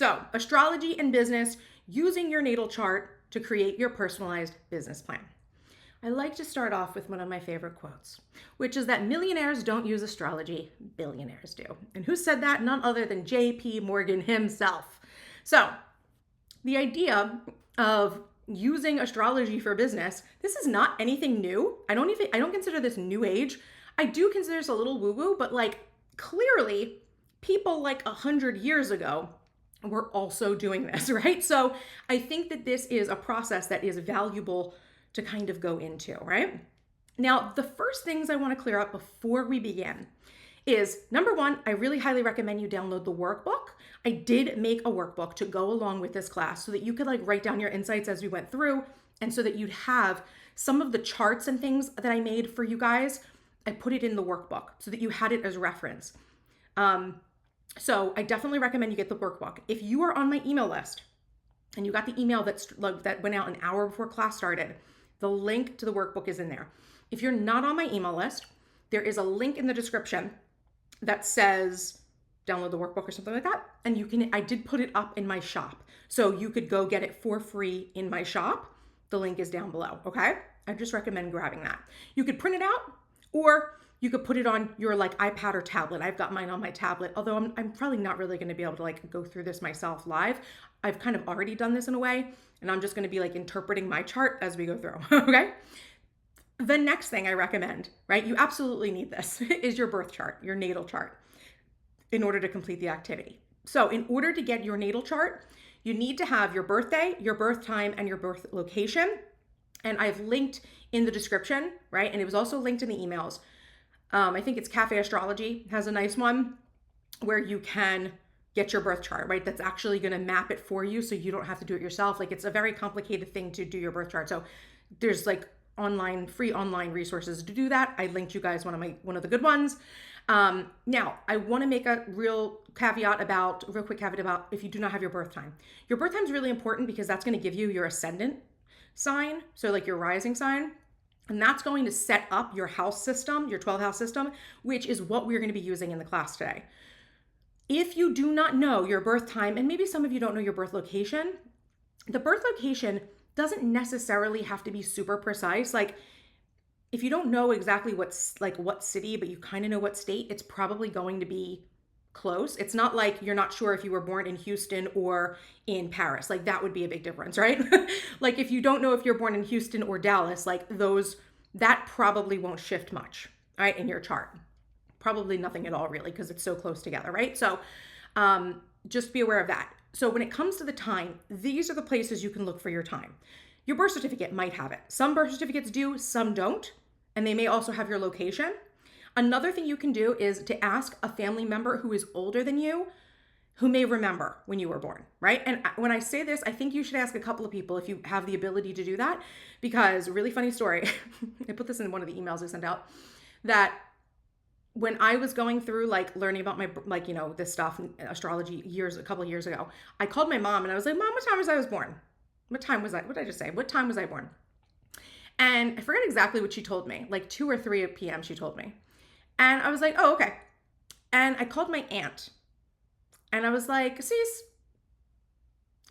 So astrology and business, using your natal chart to create your personalized business plan. I like to start off with one of my favorite quotes, which is that millionaires don't use astrology, billionaires do. And who said that? None other than J.P. Morgan himself. So the idea of using astrology for business, this is not anything new. I don't consider this new age. I do consider this a little woo-woo, but like clearly people like 100 years ago were also doing this, right? So I think that this is a process that is valuable to kind of go into, right? Now, the first things I want to clear up before we begin is number one, I really highly recommend you download the workbook. I did make a workbook to go along with this class so that you could like write down your insights as we went through and so that you'd have some of the charts and things that I made for you guys. I put it in the workbook so that you had it as reference. So I definitely recommend you get the workbook. If you are on my email list and you got the email that went out an hour before class started, the link to the workbook is in there. If you're not on my email list, there is a link in the description that says download the workbook or something like that. And I did put it up in my shop. So you could go get it for free in my shop. The link is down below, okay? I just recommend grabbing that. You could print it out or you could put it on your like iPad or tablet. I've got mine on my tablet, although I'm probably not really gonna be able to like go through this myself live. I've kind of already done this in a way, and I'm just gonna be like interpreting my chart as we go through, okay? The next thing I recommend, right? You absolutely need this, is your birth chart, your natal chart, in order to complete the activity. So in order to get your natal chart, you need to have your birthday, your birth time, and your birth location. And I've linked in the description, right? And it was also linked in the emails. I think it's Cafe Astrology has a nice one where you can get your birth chart, right? That's actually going to map it for you so you don't have to do it yourself. Like it's a very complicated thing to do your birth chart. So there's like free online resources to do that. I linked you guys one of the good ones. Now I want to make a real quick caveat about if you do not have your birth time. Your birth time is really important because that's going to give you your ascendant sign. So like your rising sign. And that's going to set up your house system, your 12 house system, which is what we're going to be using in the class today. If you do not know your birth time, and maybe some of you don't know your birth location, the birth location doesn't necessarily have to be super precise. Like if you don't know exactly what city, but you kind of know what state, it's probably going to be close. It's not like you're not sure if you were born in Houston or in Paris. Like that would be a big difference, right? Like if you don't know if you're born in Houston or Dallas, like that probably won't shift much, right, in your chart. Probably nothing at all really because it's so close together, right? So just be aware of that. So when it comes to the time, these are the places you can look for your time. Your birth certificate might have it. Some birth certificates do, some don't. And they may also have your location. Another thing you can do is to ask a family member who is older than you, who may remember when you were born, right? And when I say this, I think you should ask a couple of people if you have the ability to do that, because really funny story, I put this in one of the emails I sent out, that when I was going through like learning about this stuff, astrology a couple of years ago, I called my mom and I was like, Mom, what time was I born? What time was I? What did I just say? What time was I born? And I forget exactly what she told me, like 2 or 3 p.m. she told me. And I was like, oh, okay. And I called my aunt and I was like, Sis,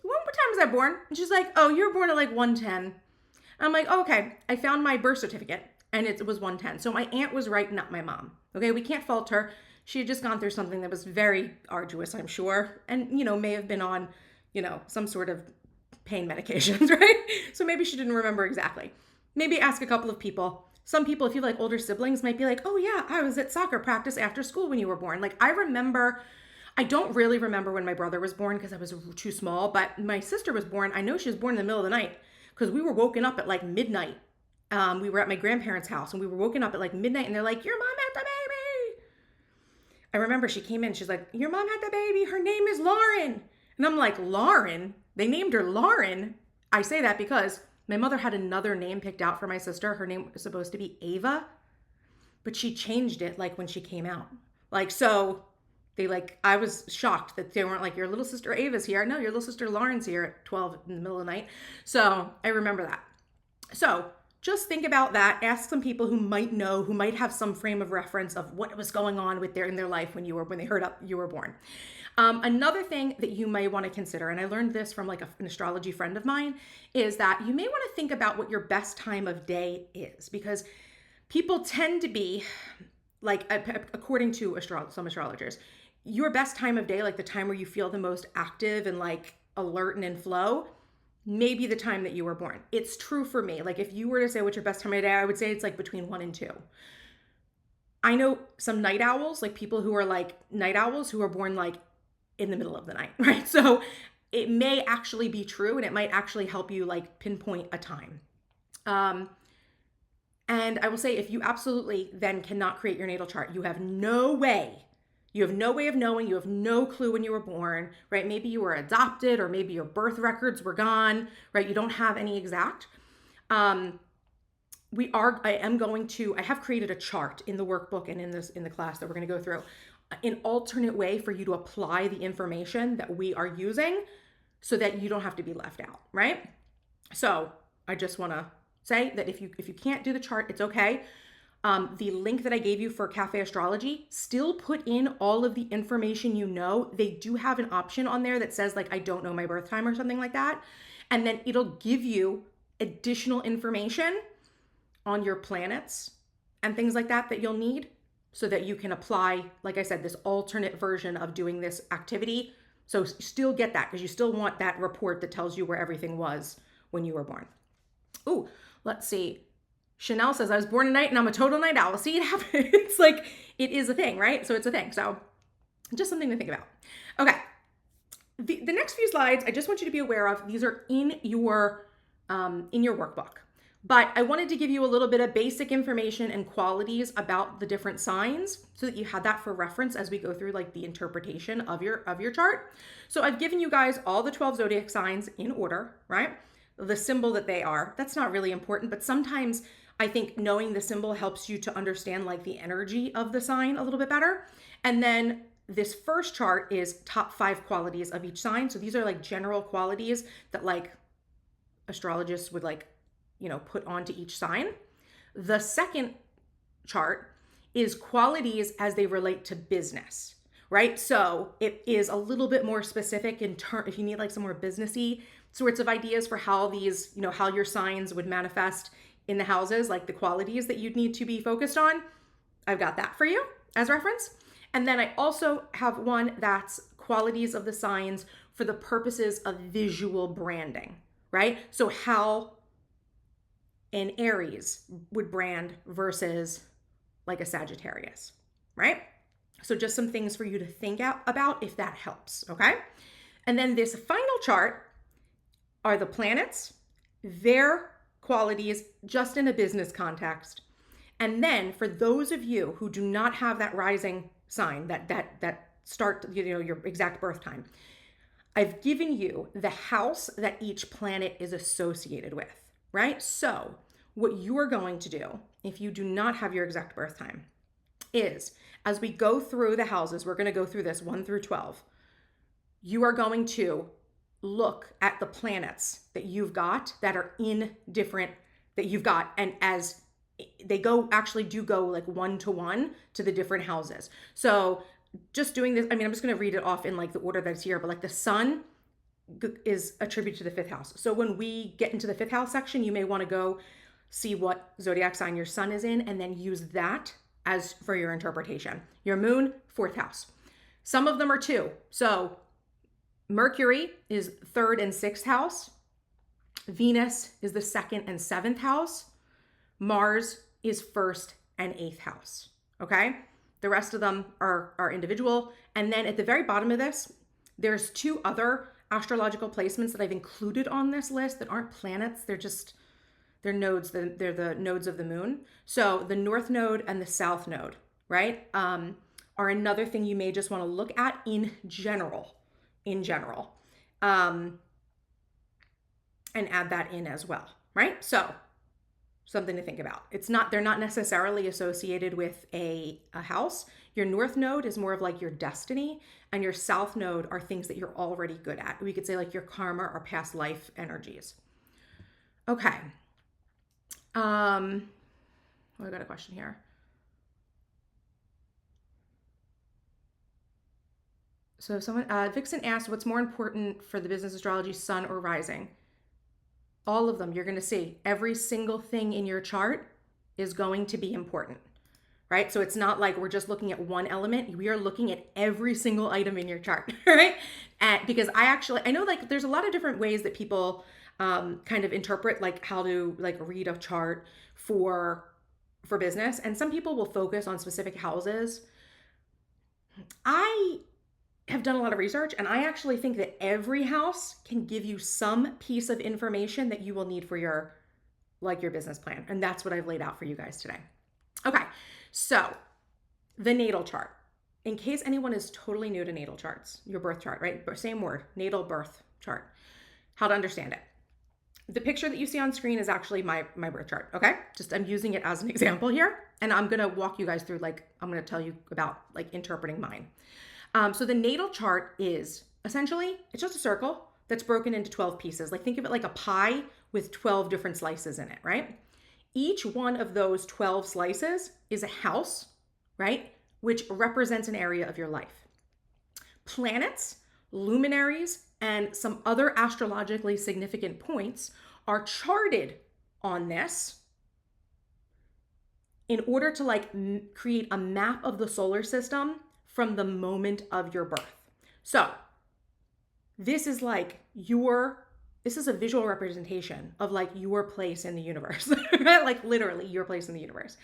what time was I born? And she's like, oh, you were born at like 1:10. And I'm like, oh, okay. I found my birth certificate and it was 1:10. So my aunt was right, not my mom. Okay. We can't fault her. She had just gone through something that was very arduous, I'm sure. And, may have been on, some sort of pain medications, right? So maybe she didn't remember exactly. Maybe ask a couple of people. Some people, if you have like older siblings, might be like, oh yeah, I was at soccer practice after school when you were born. Like I don't really remember when my brother was born because I was too small, but my sister was born. I know she was born in the middle of the night because we were woken up at like midnight. We were at my grandparents' house and we were woken up at like midnight and they're like, your mom had the baby. I remember she came in, she's like, your mom had the baby. Her name is Lauren. And I'm like, Lauren? They named her Lauren. I say that because my mother had another name picked out for my sister. Her name was supposed to be Ava, but she changed it like when she came out. Like, so I was shocked that they weren't like, your little sister Ava's here. No, your little sister Lauren's here at 12 in the middle of the night. So I remember that. So just think about that. Ask some people who might know, who might have some frame of reference of what was going on in their life when they heard up you were born. Another thing that you may want to consider, and I learned this from like an astrology friend of mine, is that you may want to think about what your best time of day is, because people tend to be like, according to some astrologers, your best time of day, like the time where you feel the most active and like alert and in flow, may be the time that you were born. It's true for me. Like if you were to say what's your best time of day, I would say it's like between 1 and 2. I know some night owls, like people who are like night owls who are born like in the middle of the night, right? So it may actually be true, and it might actually help you like pinpoint a time. And I will say, if you absolutely then cannot create your natal chart, you have no way of knowing, you have no clue when you were born, right? Maybe you were adopted, or maybe your birth records were gone, right? You don't have any exact. I have created a chart in the workbook and in the class that we're going to go through, an alternate way for you to apply the information that we are using so that you don't have to be left out, right? So I just want to say that if you can't do the chart, it's okay. The link that I gave you for Cafe Astrology, still put in all of the information you know. They do have an option on there that says like, I don't know my birth time or something like that. And then it'll give you additional information on your planets and things like that you'll need, so that you can apply, like I said, this alternate version of doing this activity. So still get that, because you still want that report that tells you where everything was when you were born. Ooh, let's see. Chanel says, I was born at night and I'm a total night owl. See, it happens. It's like, it is a thing, right? So it's a thing. So just something to think about. Okay. The next few slides, I just want you to be aware of. These are in your workbook. But I wanted to give you a little bit of basic information and qualities about the different signs, so that you had that for reference as we go through like the interpretation of your chart. So I've given you guys all the 12 zodiac signs in order, right? The symbol that they are, that's not really important, but sometimes I think knowing the symbol helps you to understand like the energy of the sign a little bit better. And then this first chart is top 5 qualities of each sign. So these are like general qualities that like astrologists would like, put onto each sign. The second chart is qualities as they relate to business, right? So it is a little bit more specific in turn if you need like some more businessy sorts of ideas for how these, how your signs would manifest in the houses, like the qualities that you'd need to be focused on. I've got that for you as reference. And then I also have one that's qualities of the signs for the purposes of visual branding, right? So how an Aries would brand versus like a Sagittarius, right? So just some things for you to think about if that helps, okay? And then this final chart are the planets, their qualities just in a business context. And then for those of you who do not have that rising sign, that start, your exact birth time, I've given you the house that each planet is associated with, right? So what you're going to do if you do not have your exact birth time is, as we go through the houses, we're going to go through this 1 through 12. You are going to look at the planets that you've got that are in different, that you've got, and as they actually do go like 1-to-1 to the different houses. So just doing this, I'm just going to read it off in like the order that's here, but like the sun is attributed to the 5th house. So when we get into the 5th house section, you may want to go see what zodiac sign your sun is in, and then use that as for your interpretation. Your moon, 4th house. Some of them are 2. So Mercury is 3rd and 6th house. Venus is the 2nd and 7th house. Mars is 1st and 8th house. Okay? The rest of them are individual. And then at the very bottom of this, there's 2 other astrological placements that I've included on this list that aren't planets. They're nodes. They're the nodes of the moon. So the north node and the south node, right, are another thing you may just want to look at in general, and add that in as well, right? So something to think about. They're not necessarily associated with a house. Your north node is more of like your destiny, and your south node are things that you're already good at. We could say like your karma or past life energies. Okay. I got a question here. So someone, Vixen asked, what's more important for the business astrology, sun or rising? All of them. You're going to see every single thing in your chart is going to be important, right? So it's not like we're just looking at one element. We are looking at every single item in your chart, right? Because I know like there's a lot of different ways that people kind of interpret like how to like read a chart for business. And some people will focus on specific houses. I have done a lot of research, and I actually think that every house can give you some piece of information that you will need for your business plan. And that's what I've laid out for you guys today. Okay, so the natal chart. In case anyone is totally new to natal charts, your birth chart, right? Same word, natal birth chart. How to understand it. The picture that you see on screen is actually my birth chart, okay? Just I'm using it as an example here, and I'm gonna walk you guys through, I'm gonna tell you about interpreting mine. So the natal chart is essentially, it's just a circle that's broken into 12 pieces. Think of it like a pie with 12 different slices in it, right? Each one of those 12 slices is a house, right? Which represents an area of your life. Planets, luminaries, and some other astrologically significant points are charted on this in order to create a map of the solar system from the moment of your birth. So this is this is a visual representation of your place in the universe, right? Literally your place in the universe.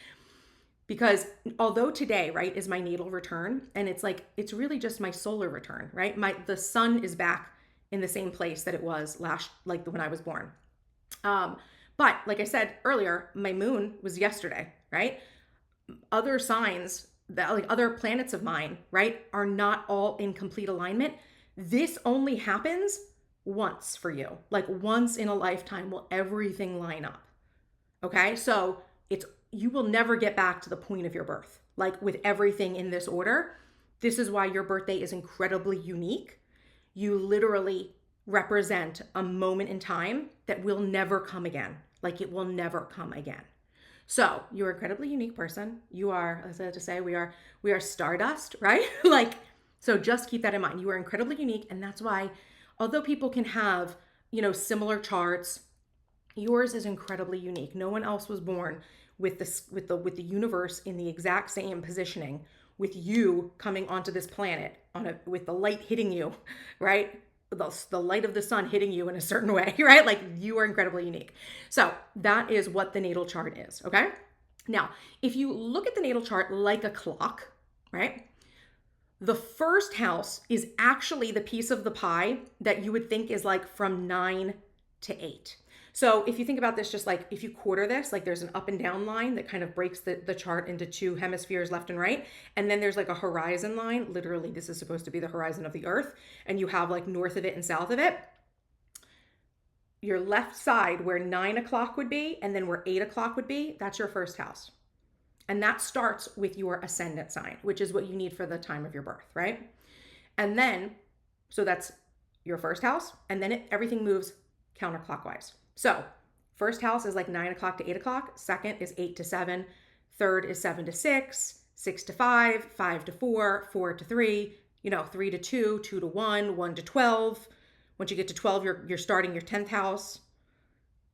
Because although today, right, is my natal return, and it's really just my solar return, right? The sun is back in the same place that it was when I was born. But like I said earlier, my moon was yesterday, right? Other signs that other planets of mine, right, are not all in complete alignment. This only happens once for you. Once in a lifetime will everything line up. Okay? So you will never get back to the point of your birth. With everything in this order, this is why your birthday is incredibly unique. You literally represent a moment in time that will never come again. It will never come again. So you're an incredibly unique person. You are, as I like to say, we are stardust, right? So just keep that in mind. You are incredibly unique. And that's why, although people can have, similar charts, yours is incredibly unique. No one else was born with the universe in the exact same positioning, with you coming onto this planet with the light hitting you, right? The light of the sun hitting you in a certain way, right? You are incredibly unique. So that is what the natal chart is, okay? Now, if you look at the natal chart like a clock, right? The first house is actually the piece of the pie that you would think is from 9 to 8. So if you think about this, just if you quarter this, there's an up and down line that kind of breaks the chart into two hemispheres, left and right. And then there's a horizon line. Literally, this is supposed to be the horizon of the earth. And you have north of it and south of it. Your left side where 9 o'clock would be, and then where 8 o'clock would be, that's your first house. And that starts with your ascendant sign, which is what you need for the time of your birth, right? And then, so that's your first house. And then everything moves counterclockwise. So first house is 9 o'clock to 8 o'clock. Second is 8 to 7. Third is 7 to 6, 6 to 5, 5 to 4, 4 to 3, 3 to 2, 2 to 1, 1 to 12. Once you get to 12, you're starting your 10th house,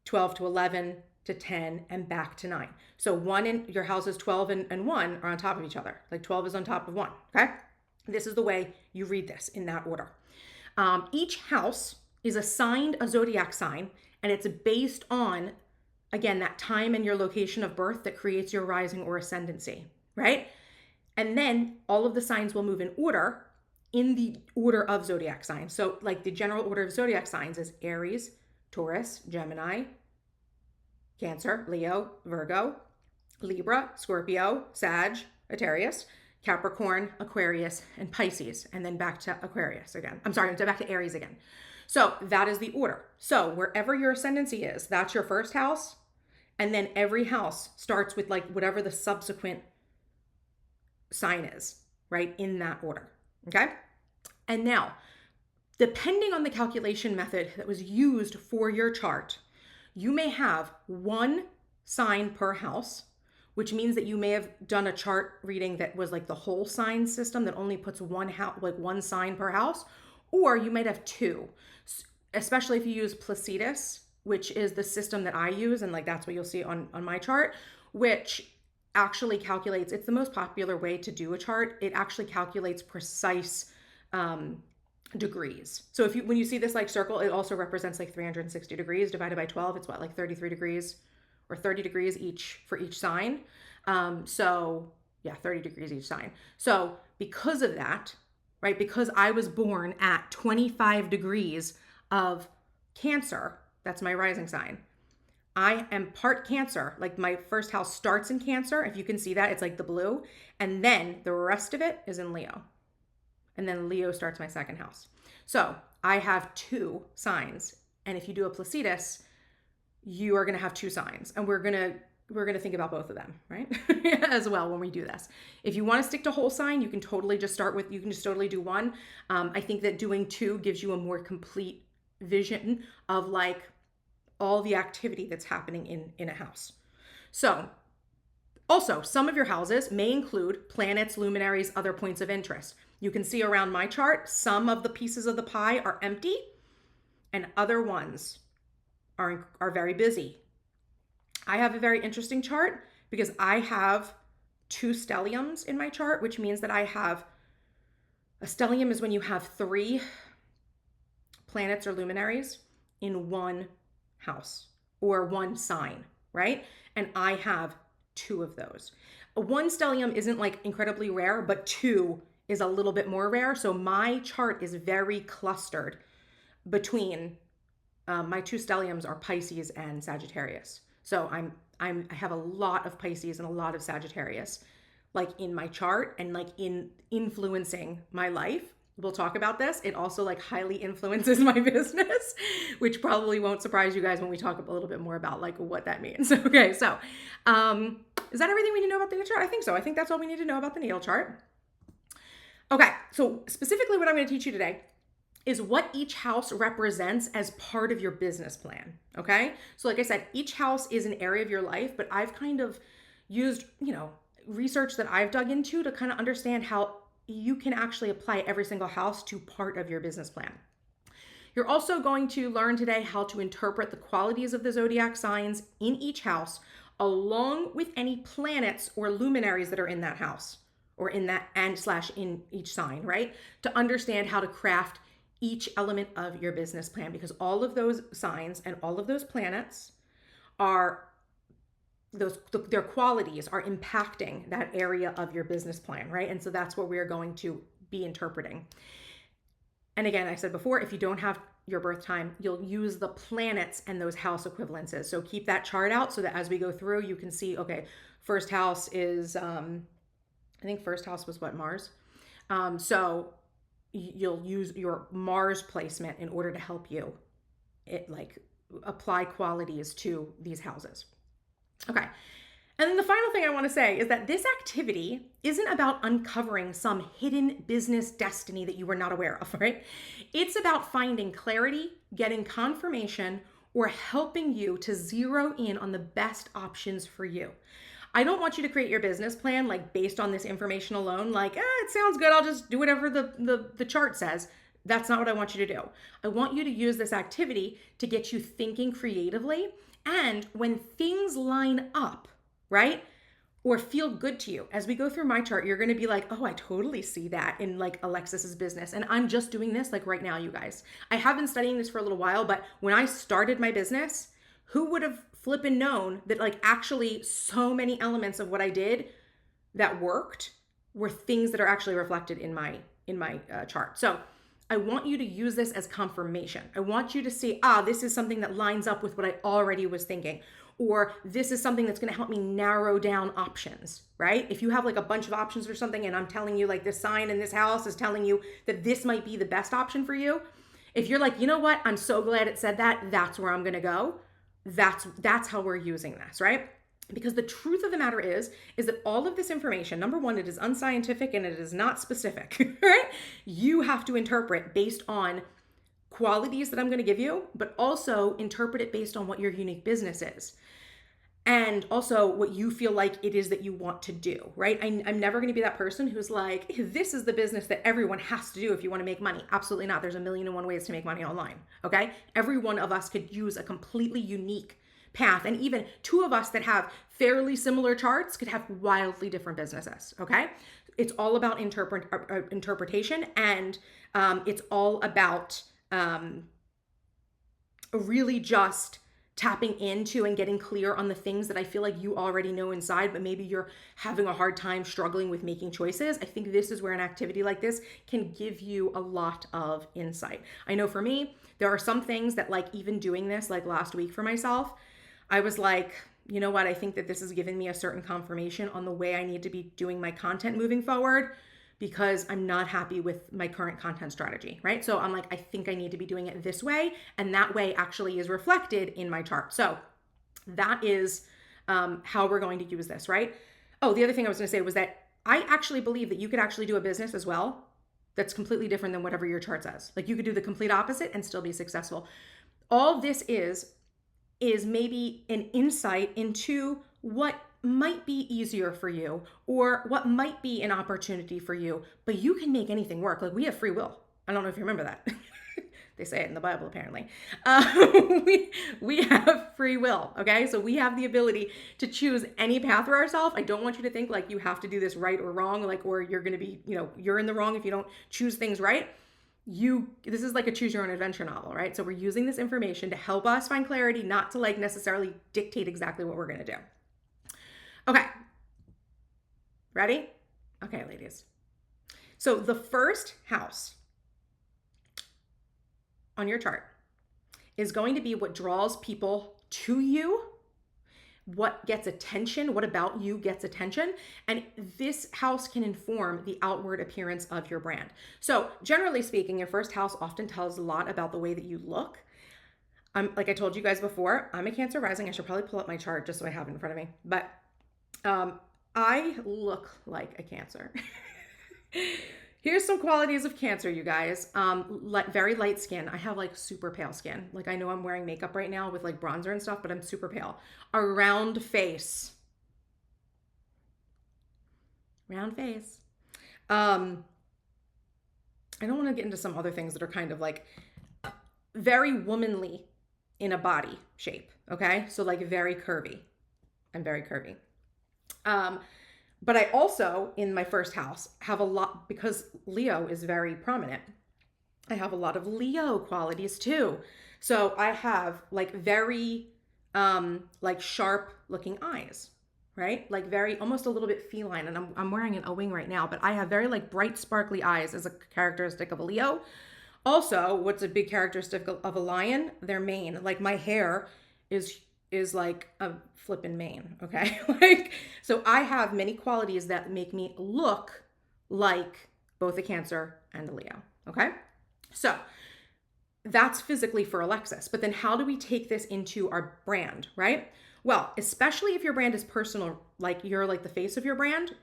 12 to 11 to 10, and back to 9. So your houses 12 and 1 are on top of each other. 12 is on top of 1, okay? This is the way you read this in that order. Each house is assigned a zodiac sign, and it's based on, again, that time and your location of birth that creates your rising or ascendancy, right? And then all of the signs will move in order, in the order of zodiac signs. So the general order of zodiac signs is Aries, Taurus, Gemini, Cancer, Leo, Virgo, Libra, Scorpio, Sag, Aquarius, Capricorn, Aquarius, and Pisces, and then back to Aquarius again. Back to Aries again. So that is the order. So wherever your ascendancy is, that's your first house. And then every house starts with whatever the subsequent sign is, right? In that order, okay? And now, depending on the calculation method that was used for your chart, you may have one sign per house, which means that you may have done a chart reading that was like the whole sign system that only puts one house, like one sign per house, or you might have two, especially if you use Placidus, which is the system that I use, and like that's what you'll see on my chart, which actually calculates, it's the most popular way to do a chart. It actually calculates precise degrees. So when you see this like circle, it also represents like 360 degrees divided by 12. It's what, like 33 degrees or 30 degrees each for each sign. So yeah, 30 degrees each sign. So because of that, right, because I was born at 25 degrees of Cancer, that's my rising sign. I am part Cancer. Like my first house starts in Cancer. If you can see that, it's like the blue. And then the rest of it is in Leo. And then Leo starts my second house. So I have two signs. And if you do a Placidus, you are going to have two signs. And we're going to think about both of them, right? As well when we do this. If you want to stick to whole sign, you can totally just you can just totally do one. I think that doing two gives you a more complete vision of like all the activity that's happening in a house. So also, some of your houses may include planets, luminaries, other points of interest. You can see around my chart, some of the pieces of the pie are empty and other ones are very busy. I have a very interesting chart because I have two stelliums in my chart, which means that I have a stellium is when you have three planets or luminaries in one house or one sign, right? And I have two of those. One stellium isn't like incredibly rare, but two is a little bit more rare. So my chart is very clustered between my two stelliums are Pisces and Sagittarius. So I have a lot of Pisces and a lot of Sagittarius like in my chart and like in influencing my life. We'll talk about this. It also like highly influences my business, which probably won't surprise you guys when we talk a little bit more about like what that means. Okay, so is that everything we need to know about the natal chart? I think so. I think that's all we need to know about the natal chart. Okay, so specifically what I'm going to teach you today is what each house represents as part of your business plan, okay? So like I said, each house is an area of your life, but I've kind of used, research that I've dug into to kind of understand how you can actually apply every single house to part of your business plan. You're also going to learn today how to interpret the qualities of the zodiac signs in each house, along with any planets or luminaries that are in that house or in that in each sign, right? To understand how to craft each element of your business plan, because all of those signs and all of those planets are their qualities are impacting that area of your business plan, right? And so that's what we are going to be interpreting. And again, I said before, if you don't have your birth time, you'll use the planets and those house equivalences. So keep that chart out so that as we go through, you can see, okay, first house is, I think first house was what, Mars? So you'll use your Mars placement in order to help you apply qualities to these houses. Okay. And then the final thing I want to say is that this activity isn't about uncovering some hidden business destiny that you were not aware of, right? It's about finding clarity, getting confirmation, or helping you to zero in on the best options for you. I don't want you to create your business plan like based on this information alone, like, it sounds good, I'll just do whatever the chart says. That's not what I want you to do. I want you to use this activity to get you thinking creatively. And when things line up, right, or feel good to you, as we go through my chart, you're going to be like, oh, I totally see that in like Alexis's business. And I'm just doing this like right now, you guys. I have been studying this for a little while, but when I started my business, who would have flippin' known that like actually so many elements of what I did that worked were things that are actually reflected in my chart. So I want you to use this as confirmation. I want you to see, this is something that lines up with what I already was thinking, or this is something that's going to help me narrow down options, right? If you have like a bunch of options or something and I'm telling you like this sign in this house is telling you that this might be the best option for you, if you're like, you know what, I'm so glad it said that, that's where I'm going to go. That's how we're using this, right? Because the truth of the matter is that all of this information, number one, it is unscientific and it is not specific, right? You have to interpret based on qualities that I'm going to give you, but also interpret it based on what your unique business is. and also what you feel like it is that you want to do, right? I'm never going to be that person who's like, this is the business that everyone has to do if you want to make money. Absolutely not. There's a million and one ways to make money online, okay? Every one of us could use a completely unique path. And even two of us that have fairly similar charts could have wildly different businesses, okay? It's all about interpretation, and it's all about really just tapping into and getting clear on the things that I feel like you already know inside, but maybe you're having a hard time struggling with making choices. I think this is where an activity like this can give you a lot of insight. I know for me, there are some things that, like, even doing this, like last week for myself, I was like, you know what? I think that this has given me a certain confirmation on the way I need to be doing my content moving forward, because I'm not happy with my current content strategy, right? So I'm like, I think I need to be doing it this way, and that way actually is reflected in my chart. So that is how we're going to use this, right? Oh, the other thing I was going to say was that I actually believe that you could actually do a business as well that's completely different than whatever your chart says. Like, you could do the complete opposite and still be successful. All this is maybe an insight into what might be easier for you, or what might be an opportunity for you, but you can make anything work. Like, we have free will. I don't know if you remember that. They say it in the Bible, apparently. We have free will, okay? So we have the ability to choose any path for ourselves. I don't want you to think like you have to do this right or wrong, like, or you're going to be, you're in the wrong if you don't choose things right. This is like a choose your own adventure novel, right? So we're using this information to help us find clarity, not to like necessarily dictate exactly what we're going to do. Okay. Ready? Okay, ladies. So the first house on your chart is going to be what draws people to you, what gets attention, what about you gets attention. And this house can inform the outward appearance of your brand. So generally speaking, your first house often tells a lot about the way that you look. Like I told you guys before, I'm a Cancer rising. I should probably pull up my chart just so I have it in front of me. But I look like a Cancer. Here's some qualities of Cancer, you guys. Very light skin. I have like super pale skin. Like, I know I'm wearing makeup right now with like bronzer and stuff, but I'm super pale. A round face. Round face. I don't want to get into some other things that are kind of like very womanly in a body shape. Okay. So like very curvy. I'm very curvy. But I also, in my first house, have a lot, because Leo is very prominent, I have a lot of Leo qualities too. So I have like very, like sharp looking eyes, right? Like very, almost a little bit feline. And I'm wearing a wing right now, but I have very like bright, sparkly eyes as a characteristic of a Leo. Also, what's a big characteristic of a lion? Their mane. Like, my hair is like a flippin' mane, okay? Like, so I have many qualities that make me look like both a Cancer and a Leo, okay? So that's physically for Alexis. But then how do we take this into our brand, right? Well, especially if your brand is personal, like you're like the face of your brand,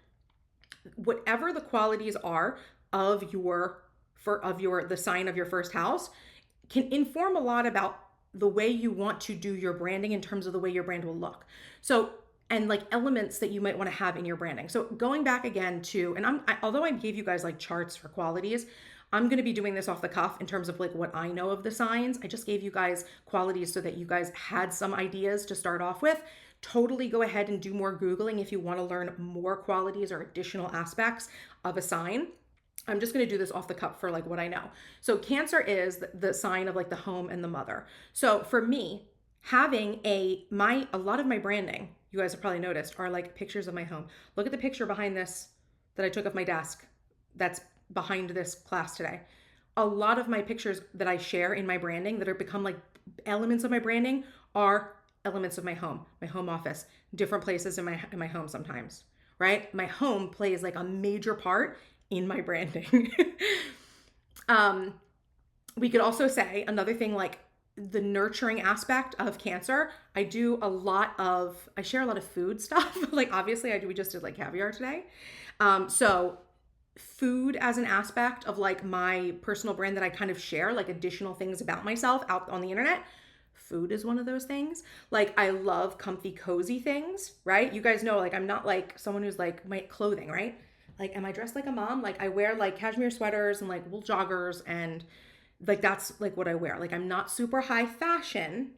whatever the qualities are of the sign of your first house can inform a lot about the way you want to do your branding in terms of the way your brand will look. So, and like elements that you might want to have in your branding. So going back again to, and although I gave you guys like charts for qualities, I'm going to be doing this off the cuff in terms of like what I know of the signs. I just gave you guys qualities so that you guys had some ideas to start off with. Totally go ahead and do more Googling if you want to learn more qualities or additional aspects of a sign. I'm just going to do this off the cuff for like what I know. So Cancer is the sign of like the home and the mother. So for me, having a lot of my branding, you guys have probably noticed, are like pictures of my home. Look at the picture behind this that I took of my desk. That's behind this class today. A lot of my pictures that I share in my branding that are become like elements of my branding are elements of my home office, different places in my home sometimes, right? My home plays like a major part in my branding. We could also say another thing, like the nurturing aspect of Cancer. I share a lot of food stuff. Like, obviously we just did like caviar today. So food as an aspect of like my personal brand that I kind of share, like additional things about myself out on the internet. Food is one of those things. Like I love comfy, cozy things, right? You guys know, like I'm not like someone who's like my clothing, right? Like, am I dressed like a mom? Like I wear like cashmere sweaters and like wool joggers and like that's like what I wear. Like I'm not super high fashion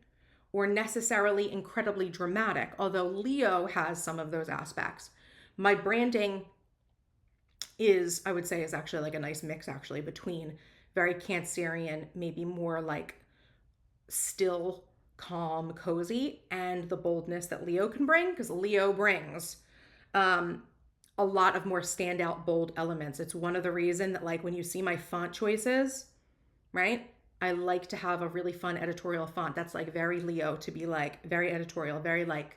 or necessarily incredibly dramatic, although Leo has some of those aspects. My branding is, I would say, is actually like a nice mix actually between very Cancerian, maybe more like still, calm, cozy, and the boldness that Leo can bring, because Leo brings um, a lot of more standout, bold elements. It's one of the reason that like when you see my font choices, right? I like to have a really fun editorial font that's like very Leo, to be like very editorial, very like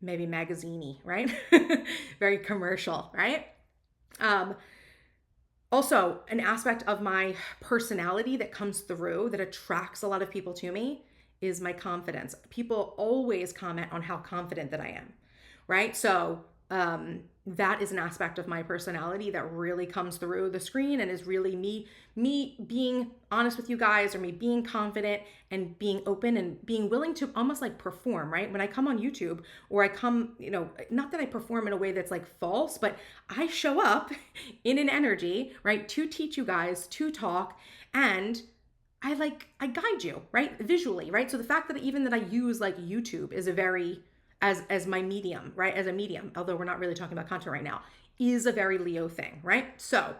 maybe magazine-y, right? Very commercial, right? Um, Also, an aspect of my personality that comes through that attracts a lot of people to me is my confidence. People always comment on how confident that I am, right? So, that is an aspect of my personality that really comes through the screen and is really me being honest with you guys, or me being confident and being open and being willing to almost like perform, right? When I come on YouTube or I come, not that I perform in a way that's like false, but I show up in an energy, right, to teach you guys, to talk, and I guide you, right, visually, right? So the fact that even that I use like YouTube is a very as my medium, right? As a medium, although we're not really talking about content right now, is a very Leo thing, right? So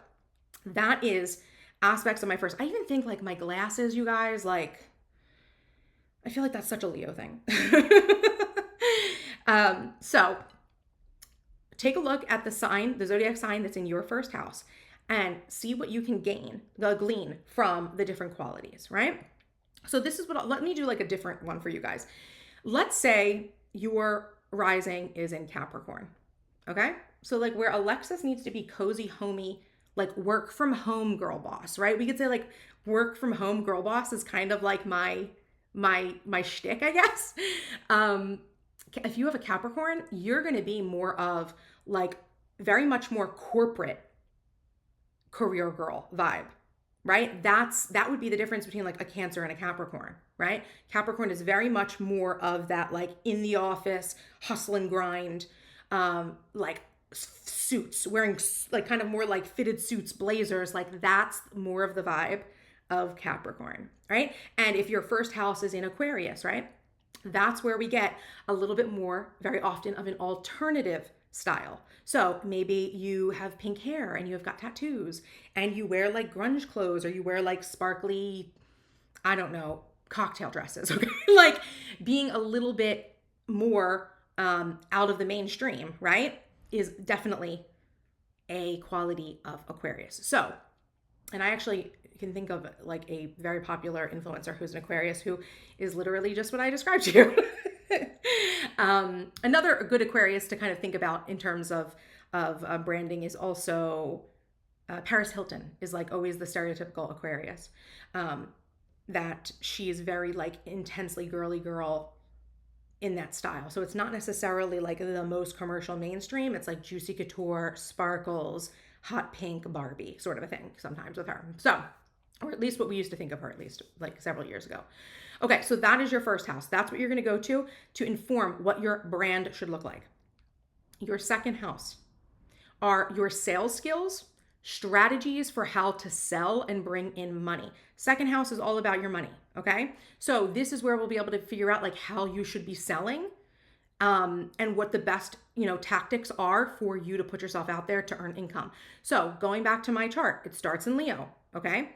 that is aspects of my first. I even think like my glasses, you guys, like I feel like that's such a Leo thing. So take a look at the sign, the zodiac sign that's in your first house, and see what you can glean from the different qualities, right? So this is let me do like a different one for you guys. Let's say your rising is in Capricorn, okay? So like where Alexis needs to be cozy, homey, like work from home girl boss, right? We could say like work from home girl boss is kind of like my shtick, I guess. If you have a Capricorn, you're going to be more of like very much more corporate career girl vibe, right? That would be the difference between like a Cancer and a Capricorn, right? Capricorn is very much more of that like in the office, hustle and grind, like suits, wearing like kind of more like fitted suits, blazers, like that's more of the vibe of Capricorn, right? And if your first house is in Aquarius, right? That's where we get a little bit more, very often, of an alternative style. So maybe you have pink hair and you have got tattoos and you wear like grunge clothes, or you wear like sparkly, I don't know, cocktail dresses, okay? Like being a little bit more out of the mainstream, right? Is definitely a quality of Aquarius. So, and I actually can think of like a very popular influencer who's an Aquarius who is literally just what I described to you. Another good Aquarius to kind of think about in terms of branding is also Paris Hilton is like always the stereotypical Aquarius. That she is very like intensely girly girl in that style. So it's not necessarily like the most commercial mainstream. It's like juicy couture, sparkles, hot pink Barbie sort of a thing sometimes with her. So, or at least what we used to think of her, at least like several years ago. Okay, so that is your first house. That's what you're going to go to inform what your brand should look like. Your second house are your sales skills, strategies for how to sell and bring in money. Second house is all about your money, okay? So this is where we'll be able to figure out like how you should be selling, and what the best, tactics are for you to put yourself out there to earn income. So going back to my chart, it starts in Leo, okay?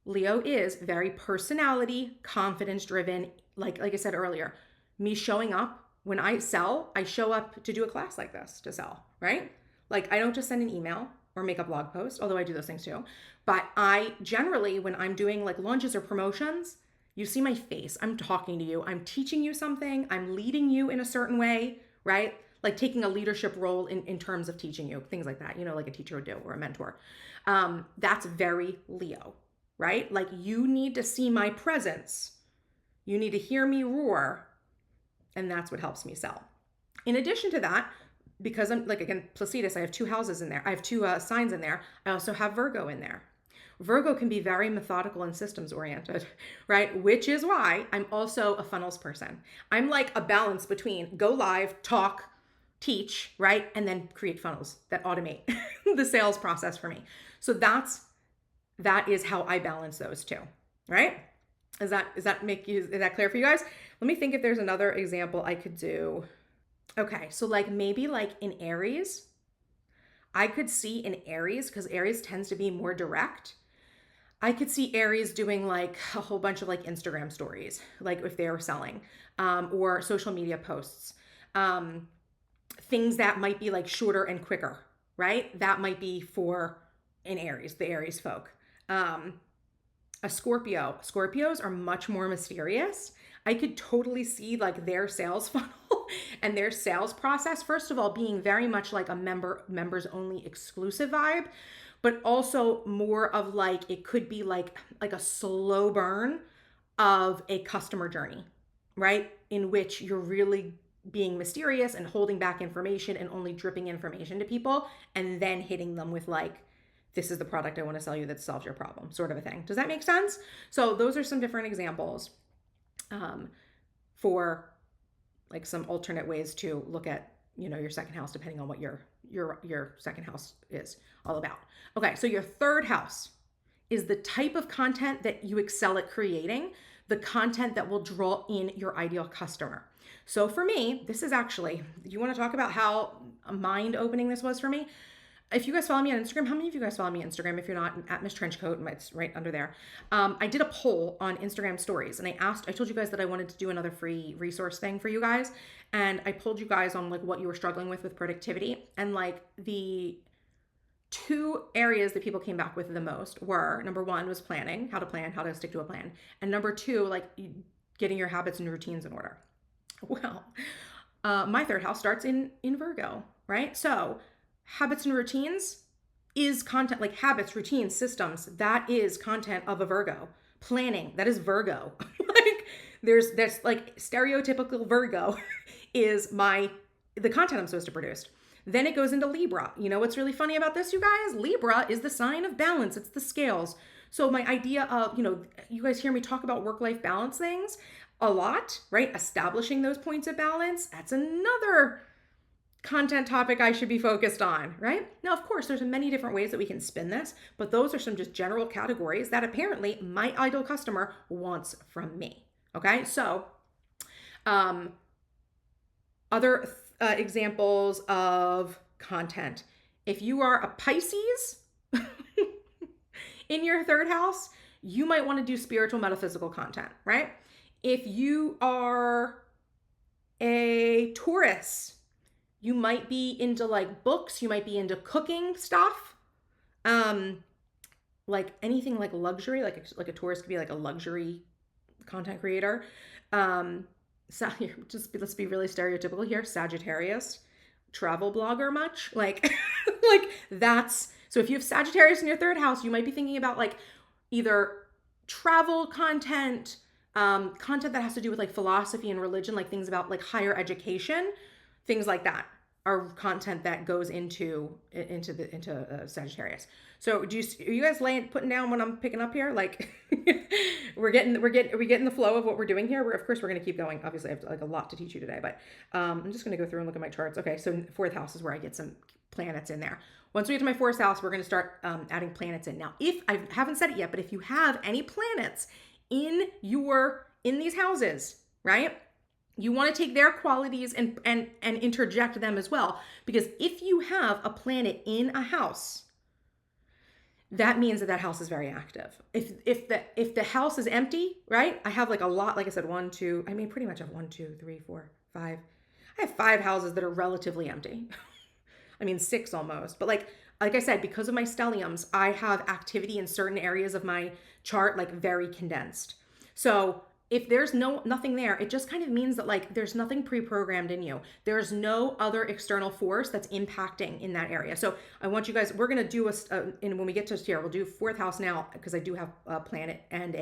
Leo is very personality, confidence driven. Like I said earlier, me showing up when I sell, I show up to do a class like this to sell, right? Like I don't just send an email or make a blog post, although I do those things too. But I generally, when I'm doing like launches or promotions, you see my face. I'm talking to you. I'm teaching you something. I'm leading you in a certain way, right? Like taking a leadership role in terms of teaching you, things like that, like a teacher would do or a mentor. That's very Leo, right? Like you need to see my presence. You need to hear me roar. And that's what helps me sell. In addition to that, because I'm like, again, Placidus, I have two houses in there. I have two signs in there. I also have Virgo in there, Virgo can be very methodical and systems oriented, right? Which is why I'm also a funnels person. I'm like a balance between go live, talk, teach, right? And then create funnels that automate the sales process for me. So that is how I balance those two, right? Is that clear for you guys? Let me think if there's another example I could do. Okay, so like maybe like in Aries, I could see in Aries, because Aries tends to be more direct. I could see Aries doing like a whole bunch of like Instagram stories, like if they were selling, or social media posts, things that might be like shorter and quicker, right? That might be for in Aries, the Aries folk. A Scorpio. Scorpios are much more mysterious. I could totally see like their sales funnel and their sales process, first of all, being very much like a members only exclusive vibe, but also more of like it could be like a slow burn of a customer journey, right? In which you're really being mysterious and holding back information and only dripping information to people and then hitting them with like, this is the product I want to sell you that solves your problem, sort of a thing. Does that make sense? So those are some different examples for like some alternate ways to look at, your second house, depending on what your second house is all about. Okay, so your third house is the type of content that you excel at creating, the content that will draw in your ideal customer. So for me, this is actually, you want to talk about how mind-opening this was for me? If you guys follow me on Instagram, how many of you guys follow me on Instagram? If you're not, at MissTrenchcoat, it's right under there. I did a poll on Instagram stories and I told you guys that I wanted to do another free resource thing for you guys. And I polled you guys on like what you were struggling with productivity. And like the two areas that people came back with the most were, number one was planning, how to stick to a plan. And number two, like getting your habits and routines in order. Well, my third house starts in Virgo, right? So habits and routines is content, like habits, routines, systems. That is content of a Virgo. Planning, that is Virgo. Like there's like stereotypical Virgo is the content I'm supposed to produce. Then it goes into Libra. You know what's really funny about this, you guys? Libra is the sign of balance. It's the scales. So my idea of, you guys hear me talk about work-life balance things a lot, right? Establishing those points of balance. That's another content topic I should be focused on, right? Now, of course, there's many different ways that we can spin this, but those are some just general categories that apparently my ideal customer wants from me. Okay, so other examples of content. If you are a Pisces in your third house, you might want to do spiritual metaphysical content, right? If you are a Taurus, you might be into like books, you might be into cooking stuff. Like anything like luxury, like a Taurus could be like a luxury content creator. So let's be really stereotypical here. Sagittarius, travel blogger much? Like like that's, so if you have Sagittarius in your third house, you might be thinking about like either travel content, content that has to do with like philosophy and religion, like things about like higher education. Things like that are content that goes into Sagittarius. So are you guys putting down what I'm picking up here? Like are we getting the flow of what we're doing here? Of course we're going to keep going. Obviously I have like a lot to teach you today, but I'm just going to go through and look at my charts. Okay, so fourth house is where I get some planets in there. Once we get to my fourth house, we're going to start adding planets in. Now, if I haven't said it yet, but if you have any planets in these houses, right? You want to take their qualities and interject them as well. Because if you have a planet in a house, that means that house is very active. If the house is empty, right? I have like a lot, like I said, pretty much I have 1, 2, 3, 4, 5. I have 5 houses that are relatively empty. 6 almost. But like I said, because of my stelliums, I have activity in certain areas of my chart, like very condensed. So if there's nothing there, it just kind of means that like there's nothing pre-programmed in you. There's no other external force that's impacting in that area. So I want you guys, we're going to do and when we get to here, we'll do fourth house now because I do have a planet and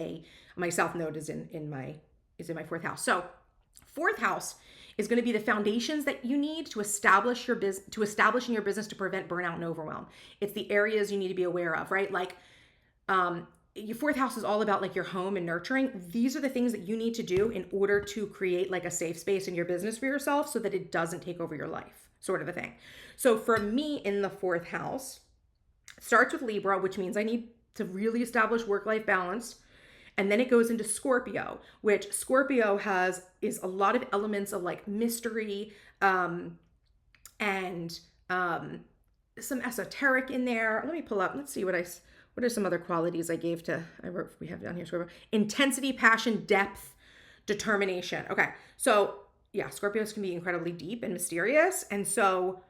my south node is in my fourth house. So fourth house is going to be the foundations that you need to establish in your business to prevent burnout and overwhelm. It's the areas you need to be aware of, right? Like Your fourth house is all about like your home and nurturing. These are the things that you need to do in order to create like a safe space in your business for yourself so that it doesn't take over your life, sort of a thing. So for me in the fourth house, it starts with Libra, which means I need to really establish work-life balance. And then it goes into Scorpio, which Scorpio is a lot of elements of like mystery, and some esoteric in there. Let me pull up. Let's see what are some other qualities I gave to, we have down here, Scorpio. Intensity, passion, depth, determination. Okay. So yeah, Scorpios can be incredibly deep and mysterious. And so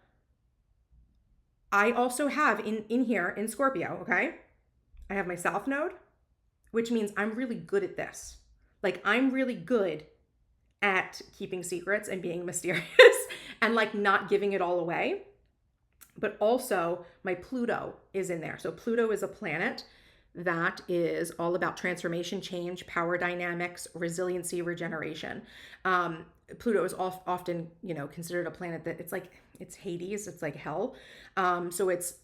I also have in here in Scorpio, okay, I have my South Node, which means I'm really good at this. Like I'm really good at keeping secrets and being mysterious and like not giving it all away. But also my Pluto is in there. So Pluto is a planet that is all about transformation, change, power dynamics, resiliency, regeneration. Pluto is often, considered a planet that it's Hades, it's like hell. So it's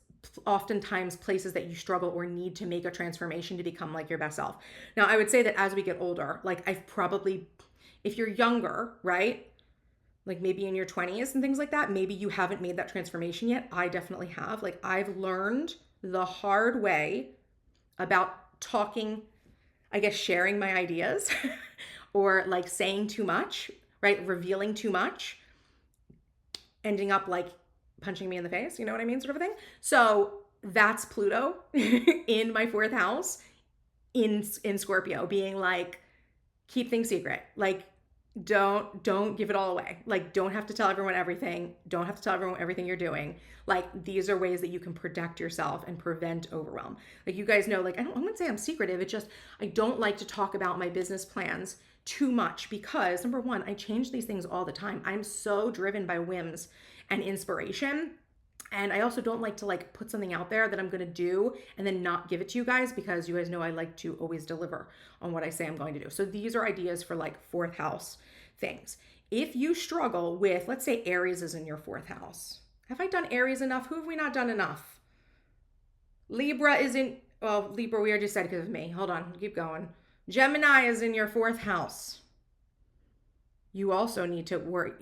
oftentimes places that you struggle or need to make a transformation to become like your best self. Now, I would say that as we get older, like if you're younger, right? Like maybe in your 20s and things like that, maybe you haven't made that transformation yet. I definitely have. Like I've learned the hard way about talking, I guess, sharing my ideas or like saying too much, right? Revealing too much, ending up like punching me in the face, you know what I mean? Sort of a thing. So that's Pluto in my fourth house in Scorpio, being like, keep things secret. Like, don't give it all away. Like, don't have to tell everyone everything. Don't have to tell everyone everything you're doing. Like, these are ways that you can protect yourself and prevent overwhelm. Like, you guys know, like, I wouldn't say I'm secretive. It's just, I don't like to talk about my business plans too much because number one, I change these things all the time. I'm so driven by whims and inspiration. And I also don't like to like put something out there that I'm going to do and then not give it to you guys because you guys know I like to always deliver on what I say I'm going to do. So these are ideas for like fourth house things. If you struggle with, let's say Aries is in your fourth house. Have I done Aries enough? Who have we not done enough? Libra is in, well, Libra we already said because of me. Hold on, keep going. Gemini is in your fourth house. You also need to worry.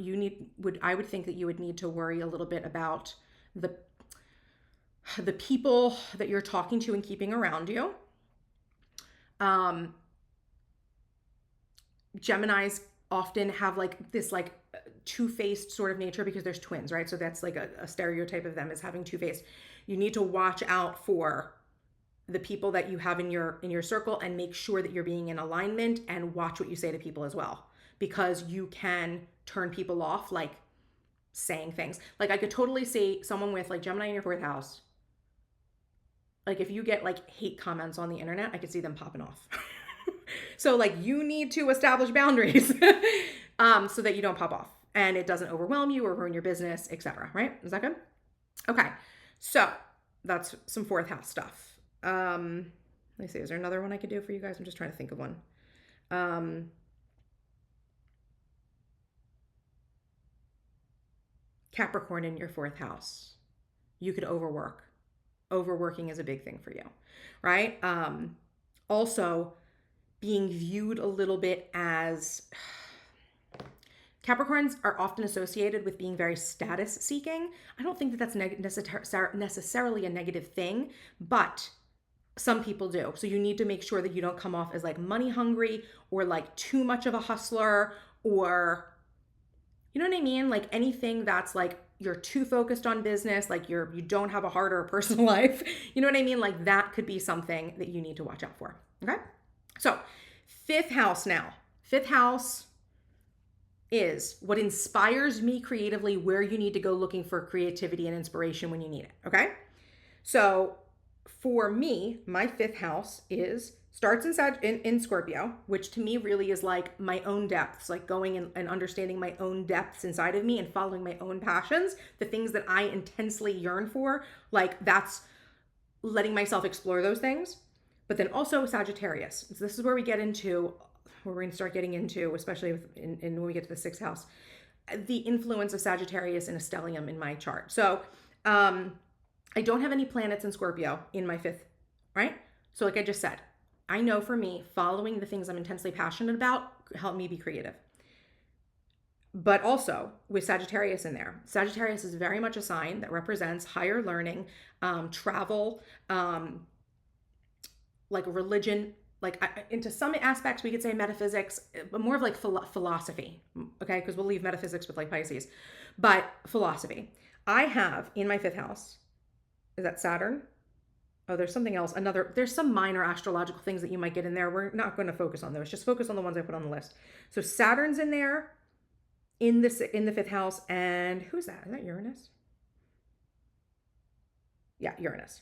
I would think that you would need to worry a little bit about the people that you're talking to and keeping around you. Geminis often have like this like two-faced sort of nature because there's twins, right? So that's like a stereotype of them as having two-faced. You need to watch out for the people that you have in your circle and make sure that you're being in alignment and watch what you say to people as well, because you can turn people off like saying things. Like I could totally see someone with like Gemini in your fourth house. Like if you get like hate comments on the internet, I could see them popping off. So like you need to establish boundaries so that you don't pop off and it doesn't overwhelm you or ruin your business, etc. Right? Is that good? Okay. So that's some fourth house stuff. Let me see. Is there another one I could do for you guys? I'm just trying to think of one. Capricorn in your fourth house. You could overwork. Overworking is a big thing for you, right? Also, being viewed a little bit as Capricorns are often associated with being very status seeking. I don't think that that's necessarily a negative thing, but some people do. So you need to make sure that you don't come off as like money hungry or like too much of a hustler, or you know what I mean? Like anything that's like you're too focused on business, like you don't have a heart or a personal life. You know what I mean? Like that could be something that you need to watch out for. Okay? So, fifth house now. Fifth house is what inspires me creatively, where you need to go looking for creativity and inspiration when you need it. Okay? So, for me, my fifth house starts in Scorpio, which to me really is like my own depths, like going and understanding my own depths inside of me and following my own passions, the things that I intensely yearn for. Like that's letting myself explore those things. But then also Sagittarius. So this is where we're going to start getting into, especially when we get to the sixth house, the influence of Sagittarius and a stellium in my chart. So I don't have any planets in Scorpio in my fifth, right? So like I just said, I know for me, following the things I'm intensely passionate about help me be creative. But also with Sagittarius in there, Sagittarius is very much a sign that represents higher learning, travel, like religion, like into some aspects we could say metaphysics, but more of like philosophy, okay? Because we'll leave metaphysics with like Pisces, but philosophy. I have in my fifth house, is that Saturn? Oh, there's something else. There's some minor astrological things that you might get in there. We're not going to focus on those. Just focus on the ones I put on the list. So Saturn's in there in the fifth house, and who's that? Is that Uranus? Yeah, Uranus.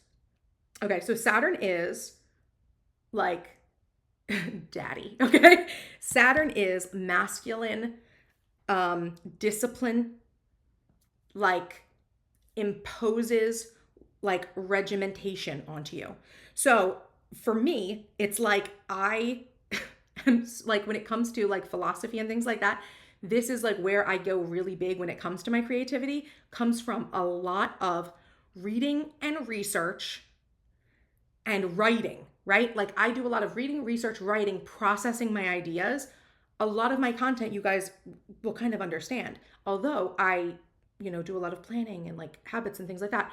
Okay, so Saturn is like daddy, okay? Saturn is masculine, discipline, like imposes like regimentation onto you. So for me, it's like I am like when it comes to like philosophy and things like that, this is like where I go really big when it comes to my creativity, comes from a lot of reading and research and writing, right? Like I do a lot of reading, research, writing, processing my ideas. A lot of my content you guys will kind of understand. Although I, do a lot of planning and like habits and things like that.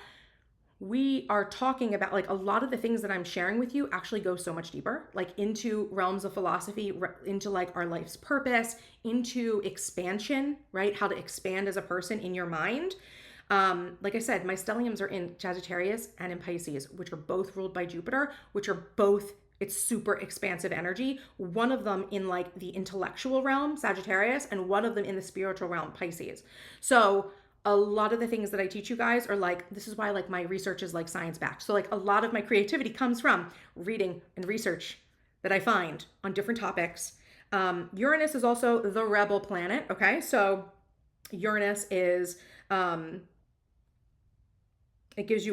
We are talking about like a lot of the things that I'm sharing with you actually go so much deeper, like into realms of philosophy, into like our life's purpose, into expansion, right? How to expand as a person in your mind. Like I said, my stelliums are in Sagittarius and in Pisces, which are both ruled by Jupiter, which are both, it's super expansive energy. One of them in like the intellectual realm, Sagittarius, and one of them in the spiritual realm, Pisces. So a lot of the things that I teach you guys are like, this is why like my research is like science backed. So like a lot of my creativity comes from reading and research that I find on different topics. Uranus is also the rebel planet. Okay. So Uranus is, it gives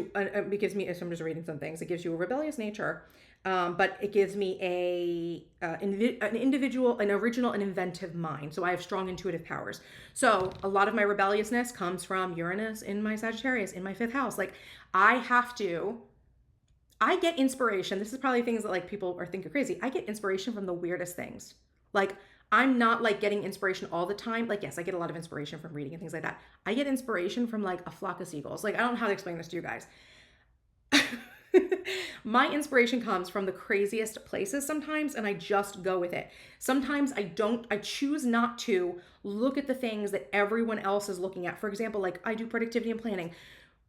me, so I'm just reading some things. It gives you a rebellious nature, but it gives me an individual, an original, and inventive mind. So I have strong intuitive powers. So a lot of my rebelliousness comes from Uranus in my Sagittarius, in my fifth house. Like I get inspiration. This is probably things that like people are thinking crazy. I get inspiration from the weirdest things. Like I'm not like getting inspiration all the time. Like, yes, I get a lot of inspiration from reading and things like that. I get inspiration from like a flock of seagulls. Like, I don't know how to explain this to you guys. My inspiration comes from the craziest places sometimes, and I just go with it. Sometimes I choose not to look at the things that everyone else is looking at. For example, like I do productivity and planning.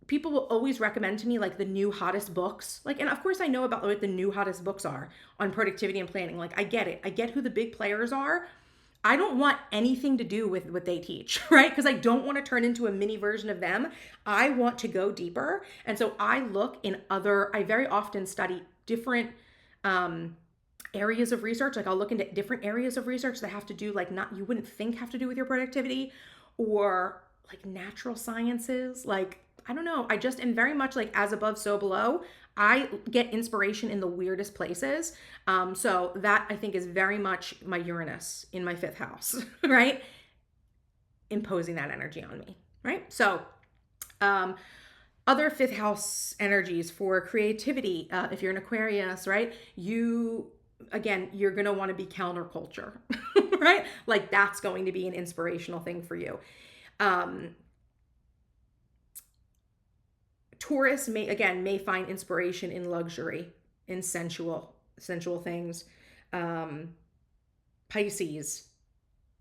People will always recommend to me like the new hottest books. Like, and of course I know about what the new hottest books are on productivity and planning. Like I get it. I get who the big players are. I don't want anything to do with what they teach, right? Because I don't want to turn into a mini version of them. I want to go deeper. And so I very often study different areas of research. Like I'll look into different areas of research that have to do like you wouldn't think have to do with your productivity, or like natural sciences. Like, I don't know. I just am very much like as above, so below. I get inspiration in the weirdest places. So that I think is very much my Uranus in my fifth house, right? Imposing that energy on me, right? So other fifth house energies for creativity, if you're an Aquarius, right? You're going to want to be counterculture, right? Like that's going to be an inspirational thing for you. Taurus may find inspiration in luxury, in sensual things. Pisces,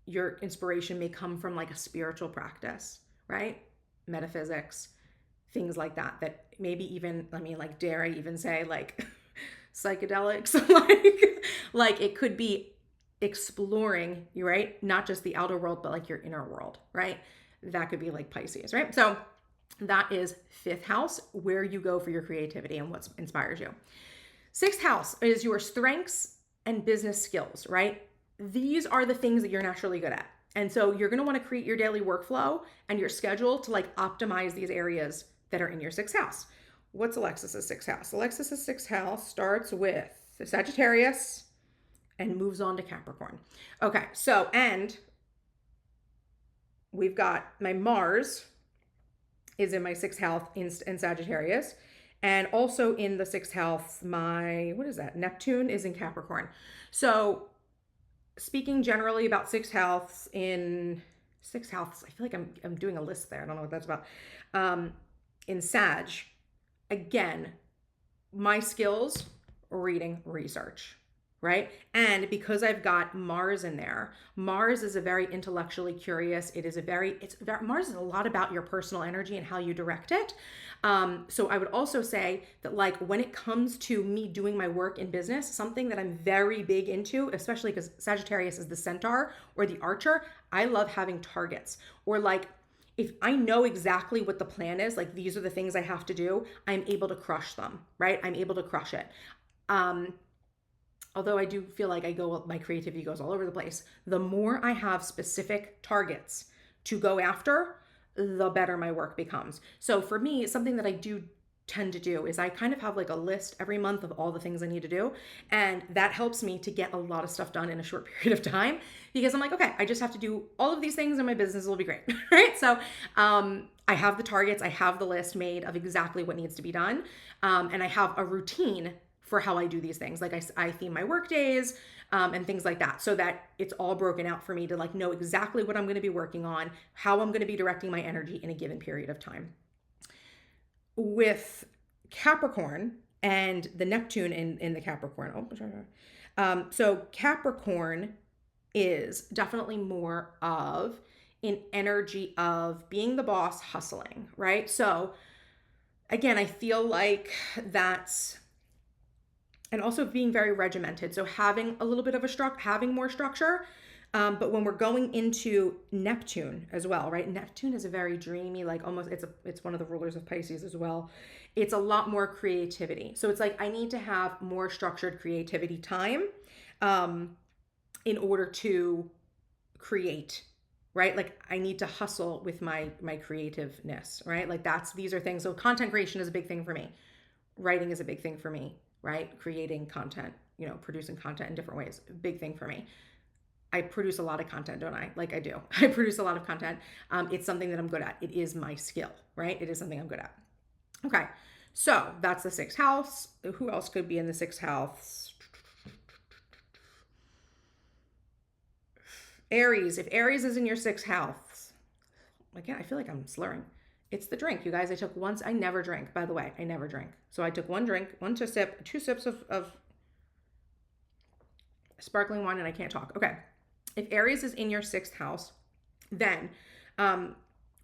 your inspiration may come from like a spiritual practice, right? Metaphysics, things like that. That maybe even, like, dare I even say like psychedelics, like it could be exploring, right? Not just the outer world, but like your inner world, right? That could be like Pisces, right? So that is fifth house, where you go for your creativity and what inspires you. Sixth house is your strengths and business skills, right? These are the things that you're naturally good at. And so you're going to want to create your daily workflow and your schedule to like optimize these areas that are in your sixth house. What's Alexis's sixth house? Alexis's sixth house starts with Sagittarius and moves on to Capricorn. Okay, so, and we've got my Mars is in my sixth house in Sagittarius, And also in the sixth house, what is that? Neptune is in Capricorn. So speaking generally about sixth house, I feel like I'm doing a list there. I don't know what that's about. In Sag, again, my skills, reading, research, right? And because I've got Mars in there, Mars is a very intellectually curious. Mars is a lot about your personal energy and how you direct it. So I would also say that, like, when it comes to me doing my work in business, something that I'm very big into, especially because Sagittarius is the centaur or the archer, I love having targets, or like, if I know exactly what the plan is, like these are the things I have to do, I'm able to crush them, right? I'm able to crush it. Um, Although I do feel like my creativity goes all over the place. The more I have specific targets to go after, the better my work becomes. So for me, something that I do tend to do is I kind of have like a list every month of all the things I need to do. And that helps me to get a lot of stuff done in a short period of time, because I'm like, okay, I just have to do all of these things and my business will be great. Right. So I have the targets, I have the list made of exactly what needs to be done. And I have a routine for how I do these things. Like I theme my work days and things like that, so that it's all broken out for me to like know exactly what I'm going to be working on, how I'm going to be directing my energy in a given period of time. With Capricorn and the Neptune in the Capricorn. So Capricorn is definitely more of an energy of being the boss, hustling, right? So again, I feel like that's, and also being very regimented. So having a little bit of having more structure. But when we're going into Neptune as well, right? Neptune is a very dreamy, like almost, it's one of the rulers of Pisces as well. It's a lot more creativity. So it's like I need to have more structured creativity time in order to create, right? Like I need to hustle with my creativeness, right? Like these are things. So content creation is a big thing for me. Writing is a big thing for me, right? Creating content, producing content in different ways, big thing for me. I produce a lot of content, don't I? Like I do. I produce a lot of content. It's something that I'm good at. It is my skill, right? It is something I'm good at. Okay. So that's the sixth house. Who else could be in the sixth house? Aries. If Aries is in your sixth house, again, I feel like I'm slurring. It's the drink, you guys. I never drink, by the way. I never drink. So I took two sips of sparkling wine, and I can't talk. Okay. If Aries is in your sixth house, then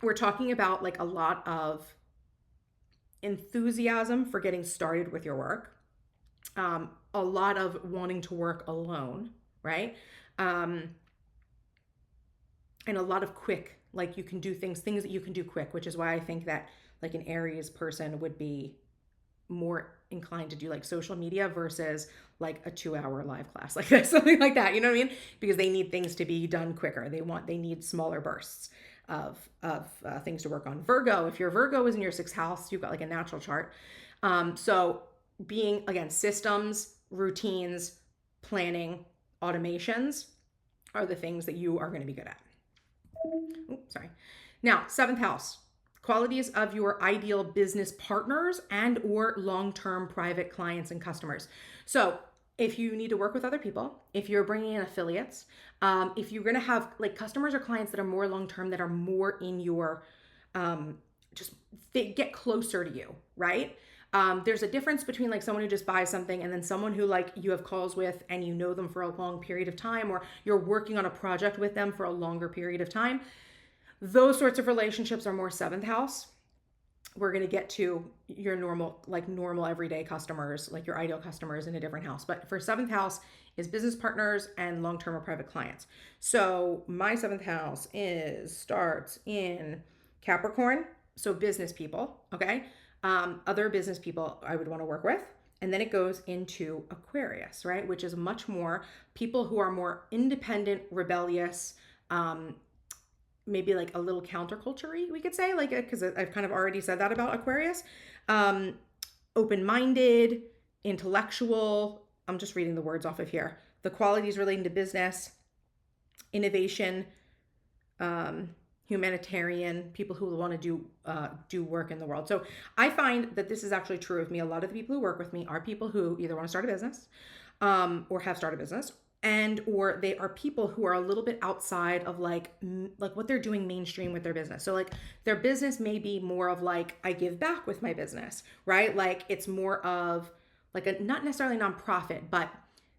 we're talking about like a lot of enthusiasm for getting started with your work, a lot of wanting to work alone, right? And a lot of quick, like you can do things that you can do quick, which is why I think that like an Aries person would be more inclined to do like social media versus like a 2-hour live class like this, something like that. You know what I mean? Because they need things to be done quicker. They need smaller bursts of things to work on. Virgo, if your Virgo is in your sixth house, you've got like a natural chart. So being, again, systems, routines, planning, automations are the things that you are going to be good at. Oops, sorry. Now, seventh house. Qualities of your ideal business partners and or long-term private clients and customers. So if you need to work with other people, if you're bringing in affiliates, if you're going to have like customers or clients that are more long-term, that are more in your, they get closer to you, right? There's a difference between like someone who just buys something and then someone who like you have calls with and you know them for a long period of time, or you're working on a project with them for a longer period of time. Those sorts of relationships are more seventh house. We're going to get to your normal everyday customers, like your ideal customers in a different house. But for seventh house is business partners and long-term or private clients. So my seventh house starts in Capricorn. So business people, okay? Other business people I would want to work with. And then it goes into Aquarius, right? Which is much more people who are more independent, rebellious, maybe like a little counterculture-y, we could say, like, because I've kind of already said that about Aquarius. Open-minded, intellectual. I'm just reading the words off of here. The qualities relating to business, innovation, humanitarian, people who want to do work in the world. So I find that this is actually true of me. A lot of the people who work with me are people who either want to start a business, or have started a business, and or they are people who are a little bit outside of like what they're doing mainstream with their business. So like their business may be more of like, I give back with my business, right? Like it's more of like a not necessarily nonprofit, but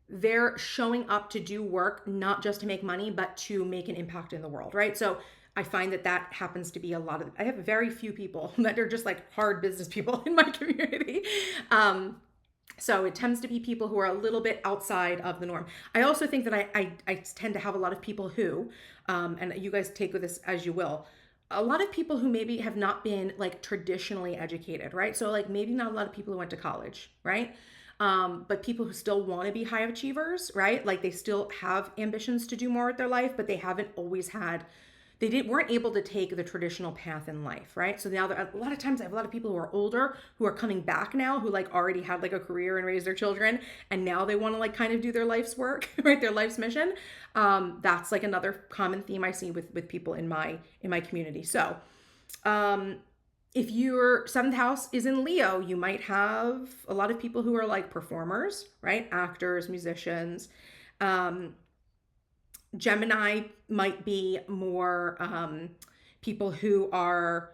they're showing up to do work not just to make money but to make an impact in the world, right? So I find that that happens to be a lot of, I have very few people that are just like hard business people in my community. So it tends to be people who are a little bit outside of the norm. I also think that I tend to have a lot of people who, and you guys take with this as you will, a lot of people who maybe have not been like traditionally educated, right? So like maybe not a lot of people who went to college, right? But people who still want to be high achievers, right? Like they still have ambitions to do more with their life, but they haven't always had, weren't able to take the traditional path in life, right? So now a lot of times I have a lot of people who are older who are coming back now, who like already had like a career and raised their children, and now they want to like kind of do their life's work, right? Their life's mission. That's like another common theme I see with people in my community. So if your seventh house is in Leo, you might have a lot of people who are like performers, right? Actors, musicians. Gemini might be more people who are,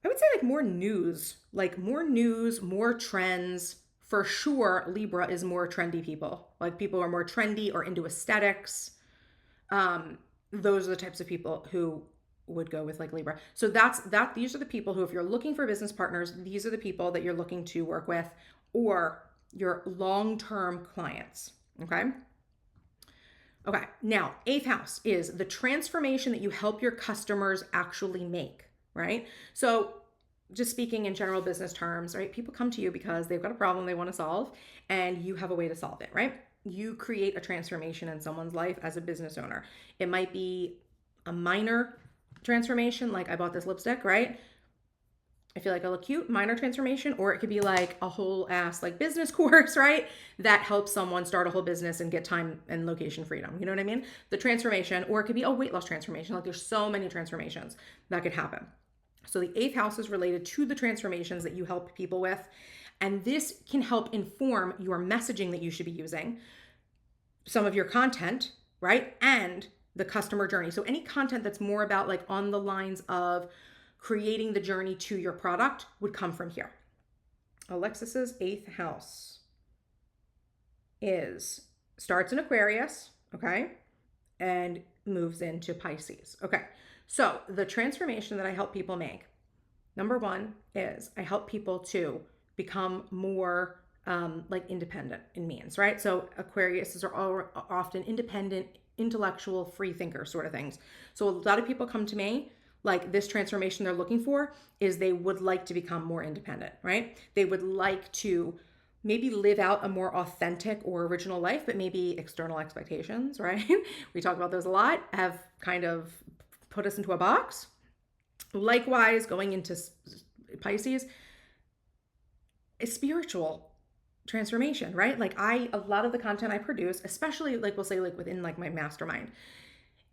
I would say like more news, more trends. For sure, Libra is more trendy people. Like people are more trendy or into aesthetics. Those are the types of people who would go with like Libra. So these are the people who, if you're looking for business partners, these are the people that you're looking to work with, or your long-term clients. Okay, now eighth house is the transformation that you help your customers actually make, right? So just speaking in general business terms, right? People come to you because they've got a problem they want to solve and you have a way to solve it, right? You create a transformation in someone's life as a business owner. It might be a minor transformation, like I bought this lipstick, right? I feel like I look cute, minor transformation, or it could be like a whole ass like business course, right? That helps someone start a whole business and get time and location freedom. You know what I mean? The transformation, or it could be a weight loss transformation. Like there's so many transformations that could happen. So the eighth house is related to the transformations that you help people with. And this can help inform your messaging that you should be using, some of your content, right? And the customer journey. So any content that's more about like on the lines of creating the journey to your product would come from here. Alexis's eighth house starts in Aquarius, okay, and moves into Pisces. Okay, so the transformation that I help people make, number one is I help people to become more like independent in means, right? So Aquariuses are often independent, intellectual, free thinkers sort of things. So a lot of people come to me like this transformation they're looking for is they would like to become more independent, right? They would like to maybe live out a more authentic or original life, but maybe external expectations, right? We talk about those a lot, have kind of put us into a box. Likewise, going into Pisces, is spiritual transformation, right? Like a lot of the content I produce, especially like we'll say like within like my mastermind,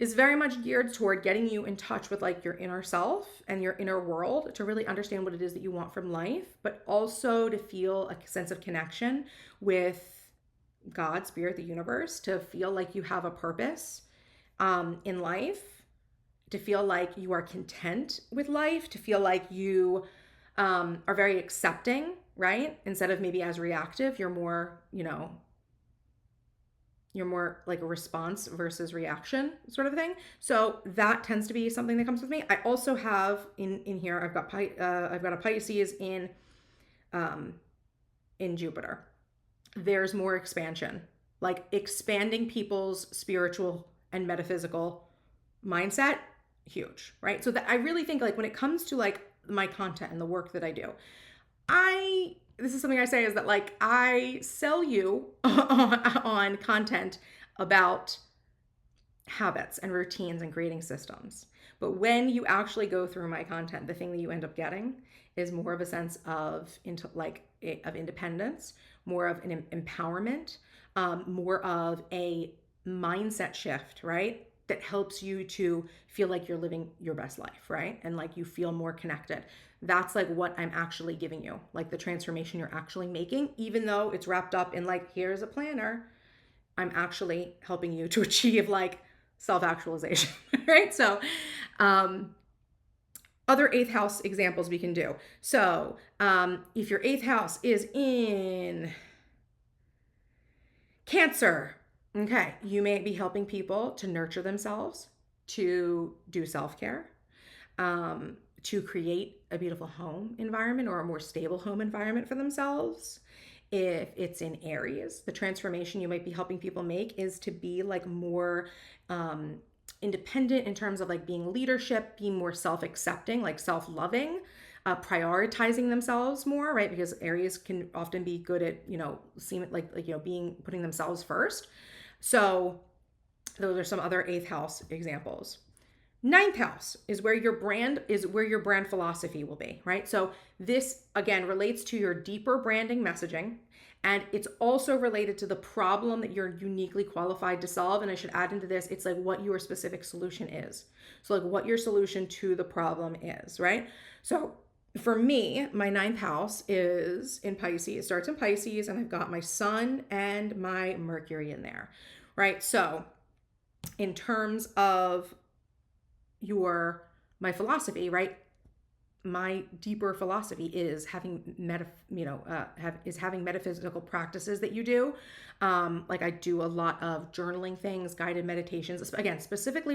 is very much geared toward getting you in touch with like your inner self and your inner world to really understand what it is that you want from life, but also to feel a sense of connection with God, spirit, the universe, to feel like you have a purpose in life, to feel like you are content with life, to feel like you are very accepting, right? Instead of maybe as reactive, you're more, you're more like a response versus reaction sort of thing. So that tends to be something that comes with me. I also have in here, I've got a Pisces in Jupiter. There's more expansion, like expanding people's spiritual and metaphysical mindset, huge, right? So that I really think like when it comes to like my content and the work that I do, this is something I say is that like I sell you on content about habits and routines and creating systems. But when you actually go through my content, the thing that you end up getting is more of a sense of independence, more of an empowerment, more of a mindset shift, right? that helps you to feel like you're living your best life, right? And like you feel more connected. That's like what I'm actually giving you, like the transformation you're actually making, even though it's wrapped up in like, here's a planner. I'm actually helping you to achieve like self-actualization, right? So, other eighth house examples we can do. So, if your eighth house is in Cancer, okay, you may be helping people to nurture themselves, to do self care, to create a beautiful home environment or a more stable home environment for themselves. If it's in Aries, the transformation you might be helping people make is to be like more independent in terms of like being leadership, being more self-accepting, like self-loving, prioritizing themselves more, right? Because Aries can often be good at, seem like putting themselves first. So those are some other eighth house examples. Ninth house is where your brand philosophy will be, right? So this again relates to your deeper branding messaging, and it's also related to the problem that you're uniquely qualified to solve. And I should add into this, it's like what your specific solution is. So like what your solution to the problem is, right? So for me, my ninth house is in Pisces. It starts in Pisces, and I've got my Sun and my Mercury in there, right? So in terms of my philosophy, right? My deeper philosophy is having having metaphysical practices that you do. Like I do a lot of journaling things, guided meditations. Again, specifically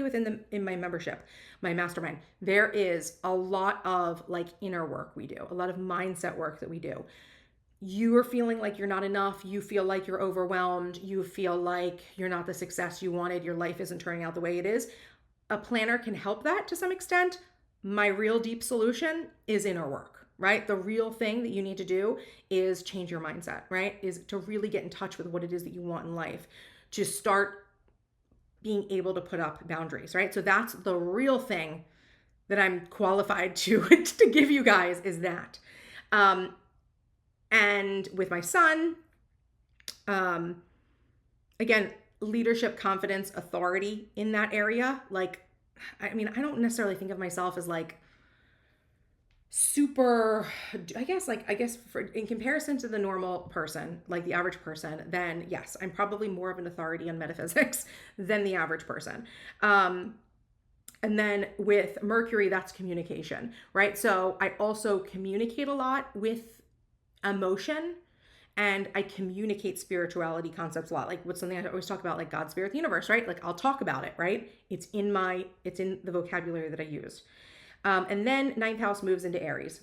in my membership, my mastermind, there is a lot of like inner work we do, a lot of mindset work that we do. You are feeling like you're not enough. You feel like you're overwhelmed. You feel like you're not the success you wanted. Your life isn't turning out the way it is. A planner can help that to some extent. My real deep solution is inner work, right? The real thing that you need to do is change your mindset, right? Is to really get in touch with what it is that you want in life, to start being able to put up boundaries, right? So that's the real thing that I'm qualified to give you guys is that. And with my Sun, again, leadership, confidence, authority in that area. Like, I mean, I don't necessarily think of myself as like super, I guess in comparison to the normal person, like the average person, then yes, I'm probably more of an authority on metaphysics than the average person. And then with Mercury, that's communication, right? So I also communicate a lot with emotion, and I communicate spirituality concepts a lot. Like what's something I always talk about, like God, spirit, the universe, right? Like I'll talk about it, right? It's in the vocabulary that I use. And then ninth house moves into Aries.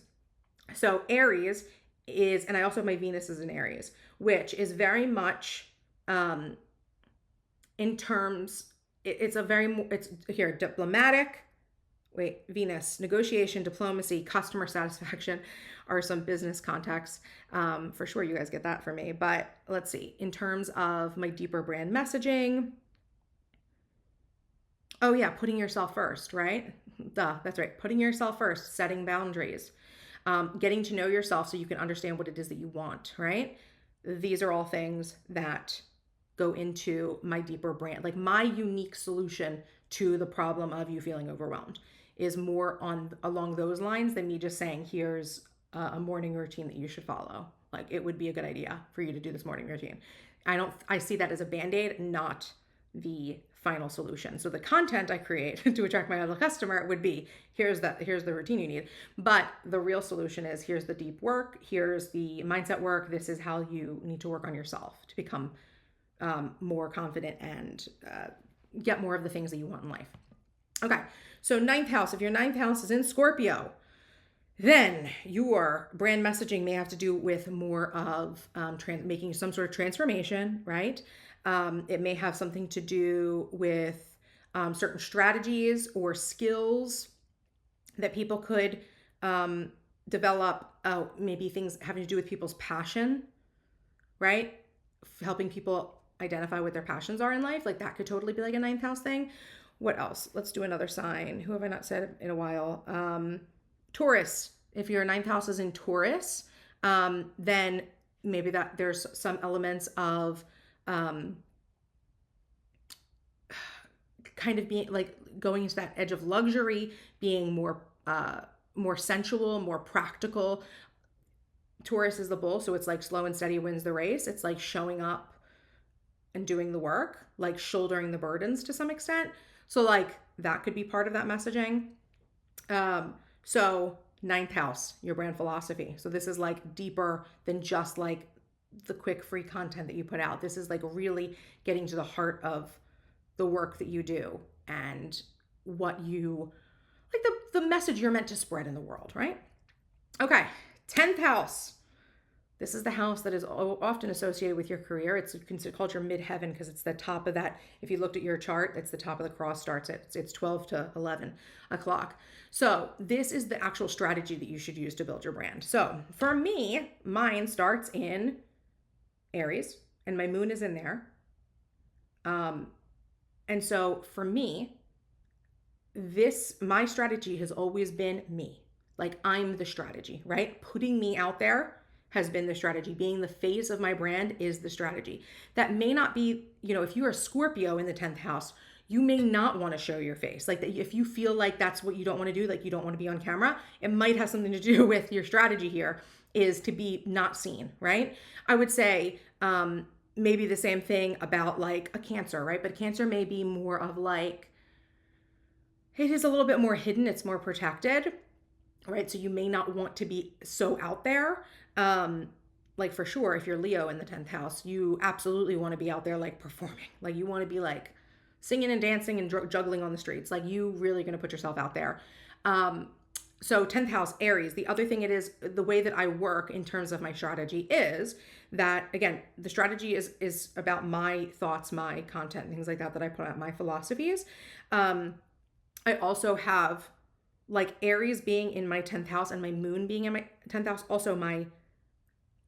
So Aries is, and I also have my Venus is in Aries, which is very much in terms, it's here, diplomatic, Venus, negotiation, diplomacy, customer satisfaction are some business contexts. For sure, you guys get that from me. But let's see, in terms of my deeper brand messaging, oh yeah, putting yourself first, right? That's right. Putting yourself first, setting boundaries, getting to know yourself so you can understand what it is that you want, right? These are all things that go into my deeper brand. Like my unique solution to the problem of you feeling overwhelmed is more along those lines than me just saying, here's a morning routine that you should follow. Like it would be a good idea for you to do this morning routine. I see that as a band-aid, not the final solution. So the content I create to attract my ideal customer would be, here's the routine you need. But the real solution is, here's the deep work, here's the mindset work. This is how you need to work on yourself to become more confident and get more of the things that you want in life. Okay, so ninth house, if your ninth house is in Scorpio, then your brand messaging may have to do with more of making some sort of transformation, right? It may have something to do with certain strategies or skills that people could develop, maybe things having to do with people's passion, right? Helping people identify what their passions are in life. Like that could totally be like a ninth house thing. What else? Let's do another sign. Who have I not said in a while? Taurus. If your ninth house is in Taurus, then maybe that there's some elements of kind kind of being like going into that edge of luxury, being more sensual, more practical. Taurus is the bull, so it's like slow and steady wins the race. It's like showing up and doing the work, like shouldering the burdens to some extent. So like that could be part of that messaging. So ninth house, your brand philosophy. So this is like deeper than just like the quick free content that you put out. This is like really getting to the heart of the work that you do and what you like, the message you're meant to spread in the world, right? Okay, 10th house. This is the house that is often associated with your career. It's called your midheaven because it's the top of that. If you looked at your chart, it's the top of the cross starts at, it's 12 to 11 o'clock. So this is the actual strategy that you should use to build your brand. So for me, mine starts in Aries and my moon is in there. And so for me, my strategy has always been me. Like I'm the strategy, right? Putting me out there has been the strategy. Being the face of my brand is the strategy. That may not be, if you're a Scorpio in the 10th house, you may not want to show your face. Like if you feel like that's what you don't want to do, like you don't want to be on camera, it might have something to do with your strategy here is to be not seen, right? I would say maybe the same thing about like a Cancer, right? But Cancer may be more of like, it is a little bit more hidden. It's more protected, right? So you may not want to be so out there. Like for sure, if you're Leo in the 10th house, you absolutely want to be out there like performing. Like you want to be like singing and dancing and juggling on the streets. Like you really going to put yourself out there. So 10th house, Aries. The other thing it is, the way that I work in terms of my strategy is that, again, the strategy is about my thoughts, my content, things like that I put out, my philosophies. I also have like Aries being in my 10th house and my moon being in my 10th house. Also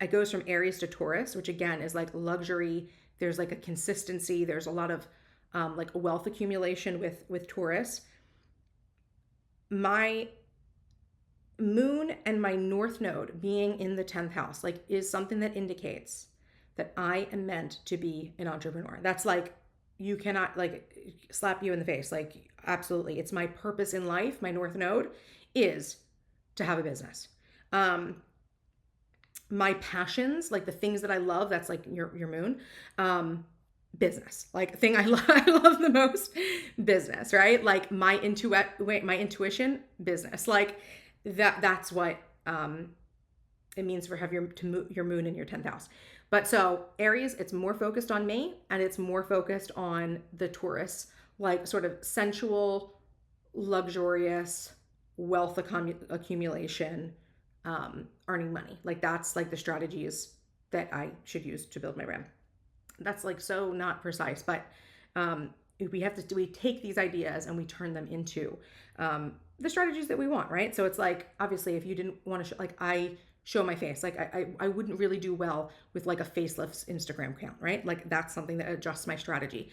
it goes from Aries to Taurus, which again is like luxury. There's like a consistency. There's a lot of like wealth accumulation with Taurus. My moon and my north node being in the 10th house like is something that indicates that I am meant to be an entrepreneur. That's like, you cannot like slap you in the face. Like absolutely. It's my purpose in life. My north node is to have a business. My passions, like the things that I love, that's like your moon, business, like thing I love the most, business, right? Like my intuition, business, like that's what it means for have your moon in your 10th house. But so Aries, it's more focused on me and it's more focused on the Taurus, like sort of sensual, luxurious, wealth accumulation, earning money. Like that's like the strategies that I should use to build my brand. That's like so not precise, but we take these ideas and we turn them into the strategies that we want, right? So it's like, obviously if you didn't want to like I show my face, like I wouldn't really do well with like a faceless Instagram account, right? Like that's something that adjusts my strategy.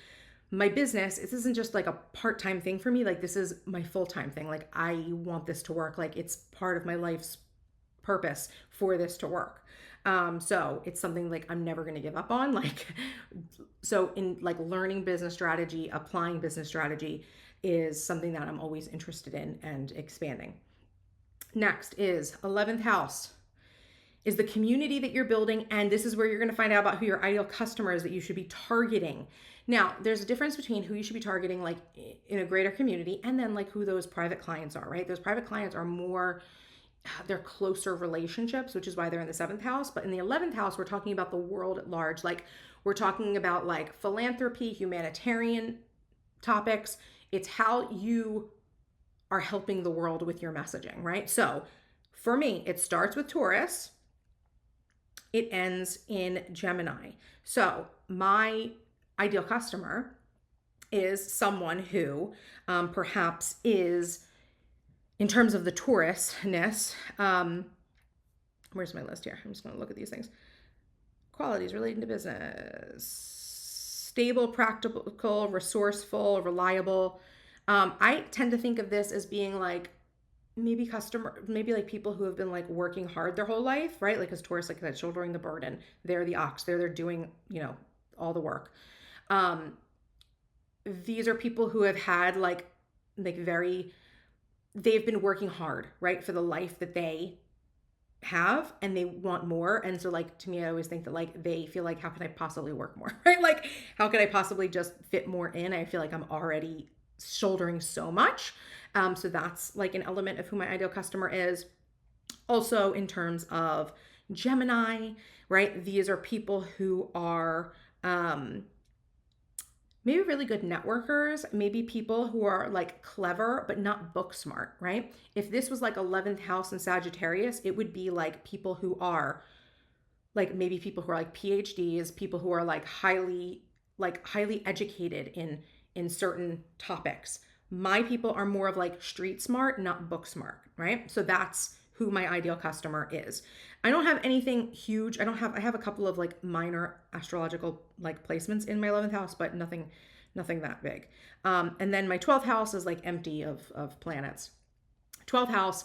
My business, this isn't just like a part-time thing for me. Like this is my full-time thing. Like I want this to work. Like it's part of my life's purpose for this to work. So it's something like I'm never going to give up on. Like, so in like learning business strategy, applying business strategy is something that I'm always interested in and expanding. Next is 11th house is the community that you're building. And this is where you're going to find out about who your ideal customer is that you should be targeting. Now, there's a difference between who you should be targeting like in a greater community and then like who those private clients are, right? Those private clients are more, they're closer relationships, which is why they're in the 7th house. But in the 11th house, we're talking about the world at large. Like we're talking about like philanthropy, humanitarian topics. It's how you are helping the world with your messaging, right? So for me, it starts with Taurus. It ends in Gemini. So my ideal customer is someone who perhaps is, in terms of the Taurusness, where's my list here? I'm just going to look at these things. Qualities relating to business: stable, practical, resourceful, reliable. I tend to think of this as being like maybe like people who have been like working hard their whole life, right? Like as Taurus, like that shouldering the burden. They're the ox. They're doing, all the work. these are people who have had like very, they've been working hard, right, for the life that they have, and they want more. And so like, to me, I always think that like they feel like, how can I possibly work more? Right? Like, how can I possibly just fit more in? I feel like I'm already shouldering so much. So that's like an element of who my ideal customer is. Also, in terms of Gemini, right? These are people who are maybe really good networkers, maybe people who are like clever but not book smart, right? If this was like 11th house in Sagittarius, it would be like people who are like, maybe people who are like PhDs, people who are like highly educated in certain topics. My people are more of like street smart, not book smart, right? So that's who my ideal customer is. I don't have anything huge. I have a couple of like minor astrological like placements in my 11th house, but nothing that big. And then my 12th house is like empty of planets. 12th house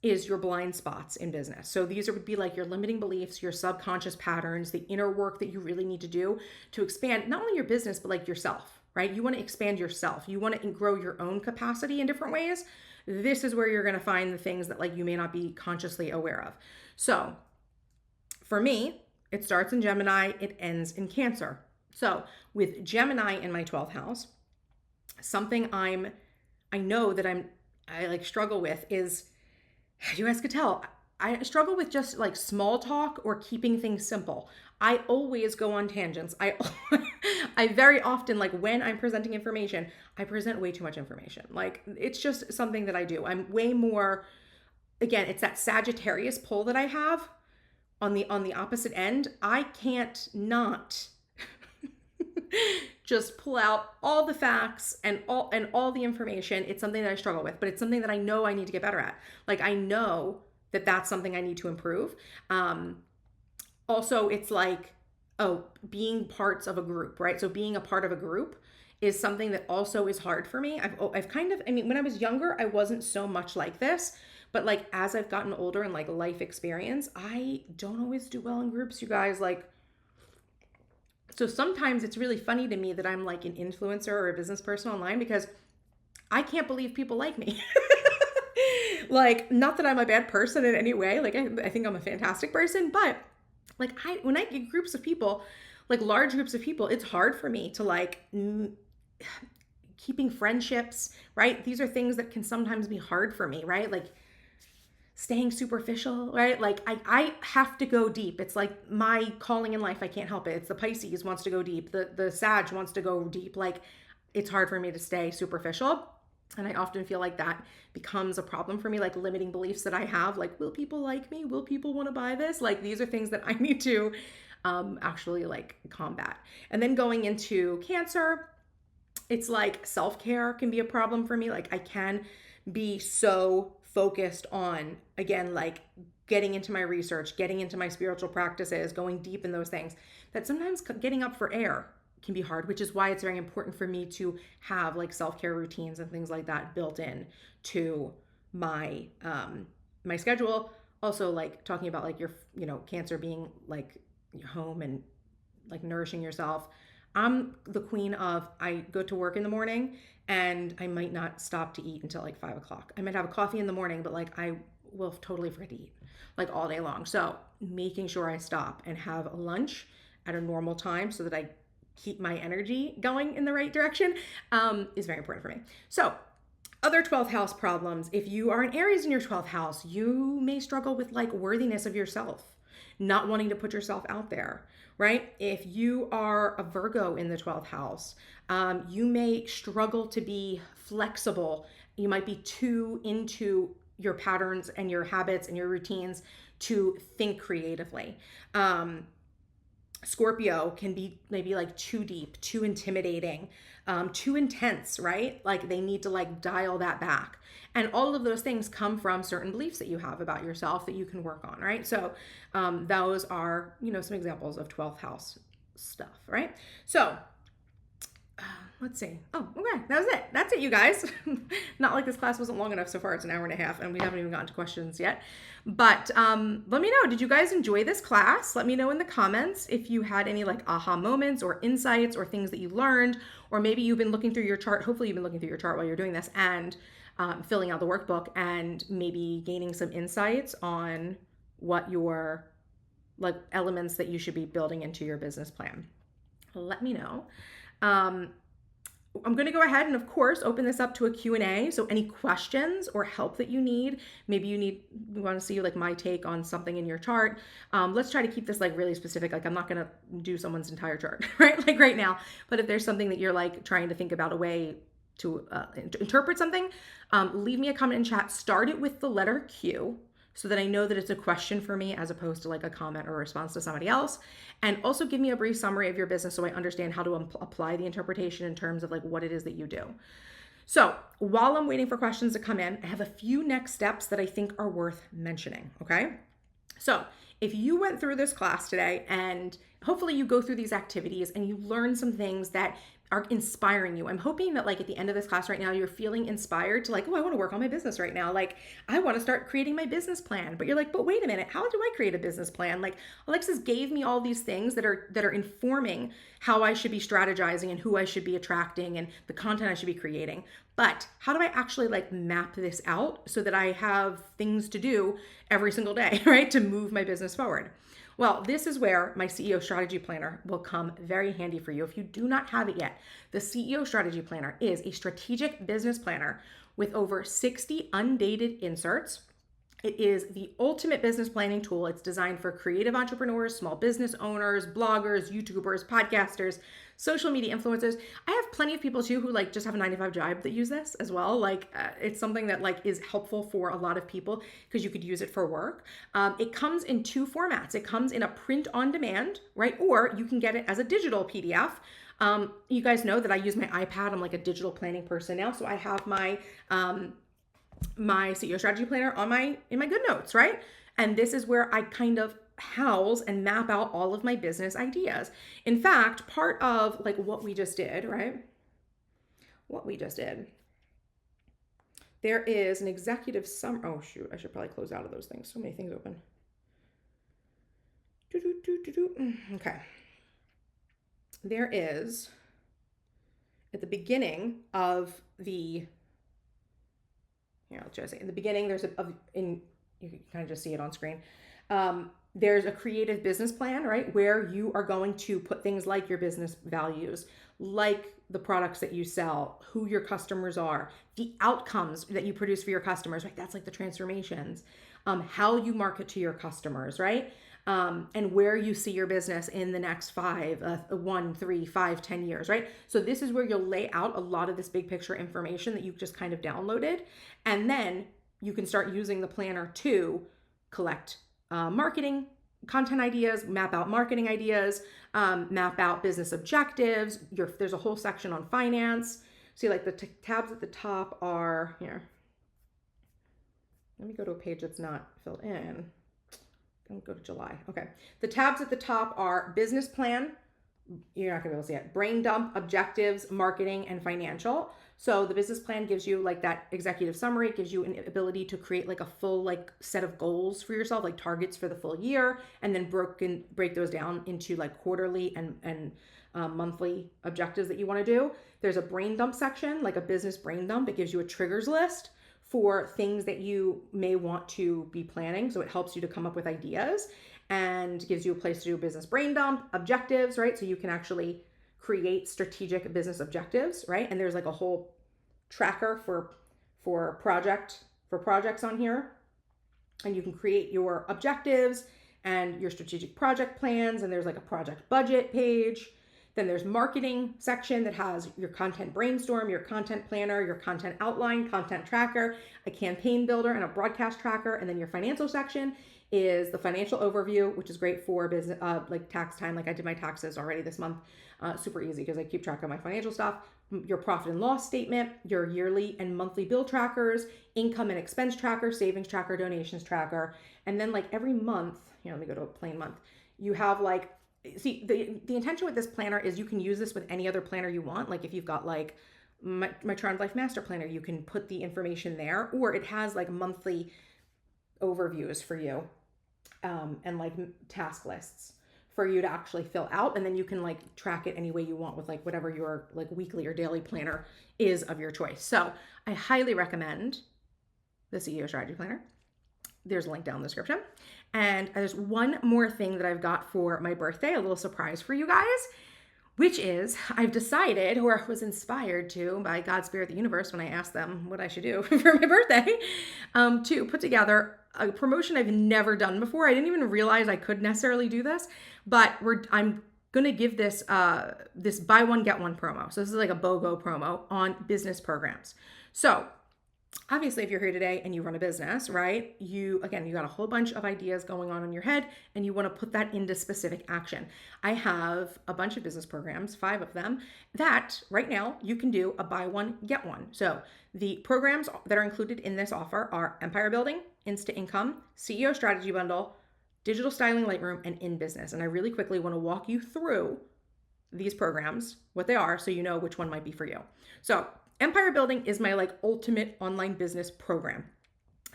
is your blind spots in business. So these would be like your limiting beliefs, your subconscious patterns, the inner work that you really need to do to expand not only your business, but like yourself, right? You want to expand yourself. You want to grow your own capacity in different ways. This is where you're going to find the things that like you may not be consciously aware of. So for me, it starts in Gemini, it ends in Cancer. So with Gemini in my 12th house, something I know that I like struggle with is, you guys could tell, I struggle with just like small talk or keeping things simple. I always go on tangents. I very often, like when I'm presenting information, I present way too much information. Like it's just something that I do. I'm way more, again, it's that Sagittarius pull that I have on the opposite end. I can't not just pull out all the facts and all the information. It's something that I struggle with, but it's something that I know I need to get better at. Like I know that that's something I need to improve. Also, it's like, being parts of a group, right? So being a part of a group is something that also is hard for me. I've kind of, I mean, when I was younger, I wasn't so much like this, but like as I've gotten older and like life experience, I don't always do well in groups, you guys. Like, so sometimes it's really funny to me that I'm like an influencer or a business person online because I can't believe people like me. Like, not that I'm a bad person in any way. Like, I think I'm a fantastic person, but like when I get groups of people, like large groups of people, it's hard for me to like keeping friendships, right? These are things that can sometimes be hard for me, right? Like staying superficial, right? Like I have to go deep. It's like my calling in life. I can't help it. It's the Pisces wants to go deep. The Sag wants to go deep. Like it's hard for me to stay superficial. And I often feel like that becomes a problem for me, like limiting beliefs that I have, like, will people like me? Will people want to buy this? Like, these are things that I need to actually like combat. And then going into Cancer, it's like self-care can be a problem for me. Like I can be so focused on, again, like getting into my research, getting into my spiritual practices, going deep in those things, that sometimes getting up for air can be hard, which is why it's very important for me to have like self-care routines and things like that built in to my my schedule. Also, like talking about like your, Cancer being like your home and like nourishing yourself. I'm the queen of, I go to work in the morning and I might not stop to eat until like 5 o'clock. I might have a coffee in the morning, but like I will totally forget to eat like all day long. So making sure I stop and have a lunch at a normal time so that I keep my energy going in the right direction is very important for me. So other 12th house problems. If you are an Aries in your 12th house, you may struggle with like worthiness of yourself, not wanting to put yourself out there, right? If you are a Virgo in the 12th house, you may struggle to be flexible. You might be too into your patterns and your habits and your routines to think creatively. Scorpio can be maybe like too deep, too intimidating, too intense, right? Like they need to like dial that back. And all of those things come from certain beliefs that you have about yourself that you can work on, right? So those are, some examples of 12th house stuff, right? So let's see. Oh, okay. That was it. That's it, you guys. Not like this class wasn't long enough so far. It's an hour and a half, and we haven't even gotten to questions yet. But let me know. Did you guys enjoy this class? Let me know in the comments if you had any like aha moments or insights or things that you learned, or maybe you've been looking through your chart. Hopefully, you've been looking through your chart while you're doing this and filling out the workbook, and maybe gaining some insights on what your like elements that you should be building into your business plan. Let me know. I'm going to go ahead and, of course, open this up to a Q&A. So any questions or help that you need, maybe we want to see like my take on something in your chart. Let's try to keep this like really specific. Like I'm not going to do someone's entire chart, right? Like right now. But if there's something that you're like trying to think about a way to interpret something, leave me a comment in chat. Start it with the letter Q, so that I know that it's a question for me as opposed to like a comment or a response to somebody else. And also give me a brief summary of your business so I understand how to apply the interpretation in terms of like what it is that you do. So while I'm waiting for questions to come in, I have a few next steps that I think are worth mentioning, okay? So if you went through this class today and hopefully you go through these activities and you learn some things that are inspiring you. I'm hoping that like at the end of this class right now, you're feeling inspired to like, oh, I want to work on my business right now. Like I want to start creating my business plan. But you're like, but wait a minute, how do I create a business plan? Like Alexis gave me all these things that are informing how I should be strategizing and who I should be attracting and the content I should be creating. But how do I actually like map this out so that I have things to do every single day, right? To move my business forward. Well, this is where my CEO Strategy Planner will come very handy for you. If you do not have it yet, the CEO Strategy Planner is a strategic business planner with over 60 undated inserts. It is the ultimate business planning tool. It's designed for creative entrepreneurs, small business owners, bloggers, YouTubers, podcasters, social media influencers. I have plenty of people too who like just have a 9-to-5 job that use this as well. Like it's something that like is helpful for a lot of people because you could use it for work. It comes in two formats. It comes in a print on demand, right? Or you can get it as a digital PDF. You guys know that I use my iPad. I'm like a digital planning person now. So I have my CEO Strategy Planner in my GoodNotes, right? And this is where I kind of house and map out all of my business ideas. In fact, part of like what we just did, right? There is an executive summary. Oh shoot, I should probably close out of those things. So many things open. Okay. There is at the beginning of the I'll try to say in the beginning, you can kind of just see it on screen. There's a creative business plan, right? Where you are going to put things like your business values, like the products that you sell, who your customers are, the outcomes that you produce for your customers, right? That's like the transformations, how you market to your customers, right? And where you see your business in the next 1, 3, 5, 10 years, right? So this is where you'll lay out a lot of this big picture information that you've just kind of downloaded. And then you can start using the planner to collect marketing content ideas, map out marketing ideas, map out business objectives. There's a whole section on finance. See, like the tabs at the top are here. Let me go to a page that's not filled in. Go to July. Okay. The tabs at the top are business plan. You're not gonna be able to see it. Brain dump, objectives, marketing, and financial. So the business plan gives you like that executive summary. It gives you an ability to create like a full like set of goals for yourself, like targets for the full year, and then break those down into like quarterly and monthly objectives that you want to do. There's a brain dump section, like a business brain dump. It gives you a triggers list for things that you may want to be planning. So it helps you to come up with ideas and gives you a place to do a business brain dump, objectives, right? So you can actually create strategic business objectives, right? And there's like a whole tracker for projects on here. And you can create your objectives and your strategic project plans. And there's like a project budget page. Then there's marketing section that has your content brainstorm, your content planner, your content outline, content tracker, a campaign builder, and a broadcast tracker. And then your financial section is the financial overview, which is great for business, like tax time. Like I did my taxes already this month. Super easy because I keep track of my financial stuff. Your profit and loss statement, your yearly and monthly bill trackers, income and expense tracker, savings tracker, donations tracker. And then like every month, let me go to a plain month. You have like see, the intention with this planner is you can use this with any other planner you want. Like if you've got like my Charmed Life Master Planner, you can put the information there, or it has like monthly overviews for you, and like task lists for you to actually fill out, and then you can like track it any way you want with like whatever your like weekly or daily planner is of your choice. So I highly recommend the CEO Strategy Planner. There's a link down in the description. And there's one more thing that I've got for my birthday, a little surprise for you guys, which is I've decided, or was inspired to by God, Spirit, the universe, when I asked them what I should do for my birthday, to put together a promotion I've never done before. I didn't even realize I could necessarily do this, but I'm going to give this this buy one get one promo. So this is like a BOGO promo on business programs. So obviously, if you're here today and you run a business, right, you got a whole bunch of ideas going on in your head and you want to put that into specific action. I have a bunch of business programs, 5 of them, that right now you can do a buy one, get one. So the programs that are included in this offer are Empire Building, Insta Income, CEO Strategy Bundle, Digital Styling Lightroom, and In Business. And I really quickly want to walk you through these programs, what they are, so you know which one might be for you. So Empire Building is my like ultimate online business program.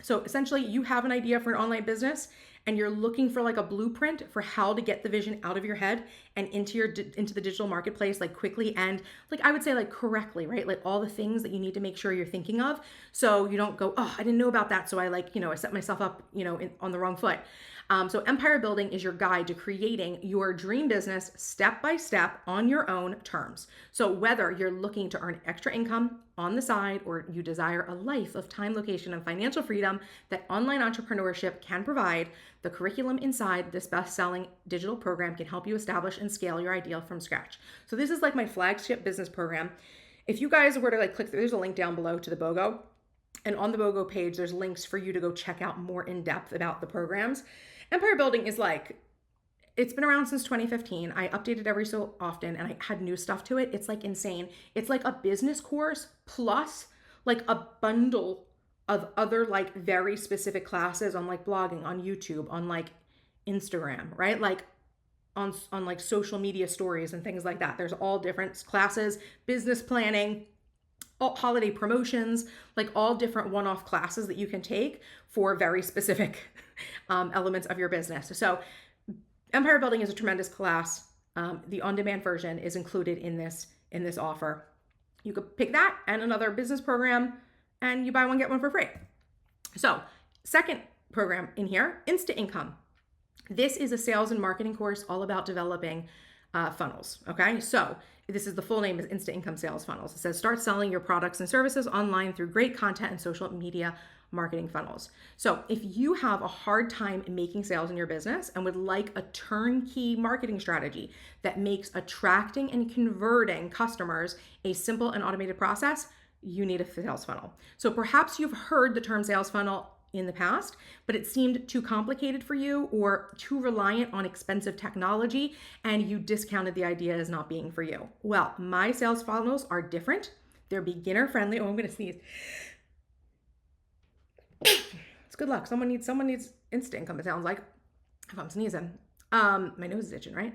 So essentially you have an idea for an online business and you're looking for like a blueprint for how to get the vision out of your head and into the digital marketplace like quickly and like I would say like correctly, right? Like all the things that you need to make sure you're thinking of so you don't go, oh, I didn't know about that. So I like, I set myself up, on the wrong foot. So Empire Building is your guide to creating your dream business step by step on your own terms. So whether you're looking to earn extra income on the side or you desire a life of time, location, and financial freedom that online entrepreneurship can provide, the curriculum inside this best-selling digital program can help you establish and scale your ideal from scratch. So this is like my flagship business program. If you guys were to like click through, there's a link down below to the BOGO. And on the BOGO page, there's links for you to go check out more in depth about the programs. Empire Building is like, it's been around since 2015. I update it every so often and I had new stuff to it. It's like insane. It's like a business course plus like a bundle of other like very specific classes on like blogging, on YouTube, on like Instagram, right? Like on like social media stories and things like that. There's all different classes, business planning, holiday promotions, like all different one-off classes that you can take for very specific elements of your business. So Empire Building is a tremendous class. The on-demand version is included in this offer. You could pick that and another business program and you buy one, get one for free. So second program in here, Insta Income. This is a sales and marketing course all about developing funnels. Okay. So this is the full name is Insta Income Sales Funnels. It says start selling your products and services online through great content and social media marketing funnels. So if you have a hard time making sales in your business and would like a turnkey marketing strategy that makes attracting and converting customers a simple and automated process, you need a sales funnel. So perhaps you've heard the term sales funnel in the past, but it seemed too complicated for you or too reliant on expensive technology and you discounted the idea as not being for you. Well, my sales funnels are different. They're beginner friendly. Oh, I'm going to sneeze. It's good luck. Someone needs instant income, it sounds like, if I'm sneezing. My nose is itching, right?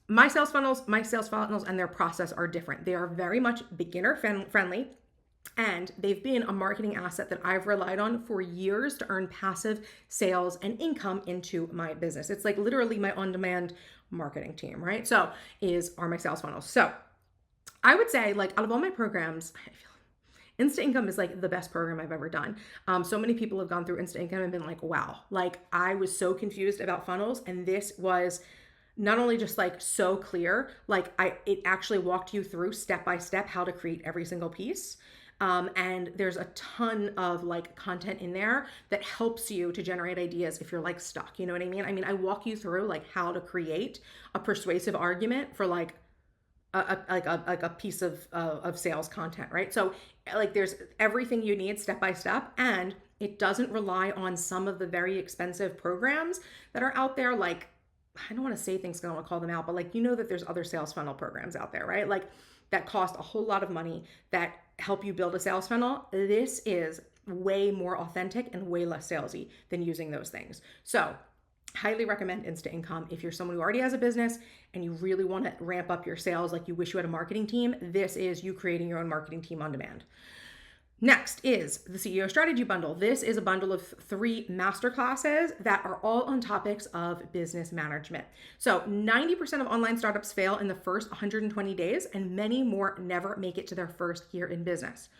My sales funnels and their process are different. They are very much beginner friendly. And they've been a marketing asset that I've relied on for years to earn passive sales and income into my business. It's like literally my on-demand marketing team, right? So are my sales funnels. So I would say like out of all my programs, I feel Insta Income is like the best program I've ever done. So many people have gone through Insta Income and been like, wow, like I was so confused about funnels. And this was not only just like so clear, like it actually walked you through step by step how to create every single piece. And there's a ton of like content in there that helps you to generate ideas if you're like stuck. You know what I mean? I mean, I walk you through like how to create a persuasive argument for like a piece of sales content, right? So like there's everything you need step by step, and it doesn't rely on some of the very expensive programs that are out there. Like, I don't want to say things, I don't want to call them out, but like, that there's other sales funnel programs out there, right? Like that cost a whole lot of money that help you build a sales funnel. This is way more authentic and way less salesy than using those things. So Highly recommend Instant Income. If you're someone who already has a business and you really want to ramp up your sales like you wish you had a marketing team, this is you creating your own marketing team on demand. Next is the CEO Strategy Bundle. This is a bundle of 3 masterclasses that are all on topics of business management. So 90% of online startups fail in the first 120 days, and many more never make it to their first year in business.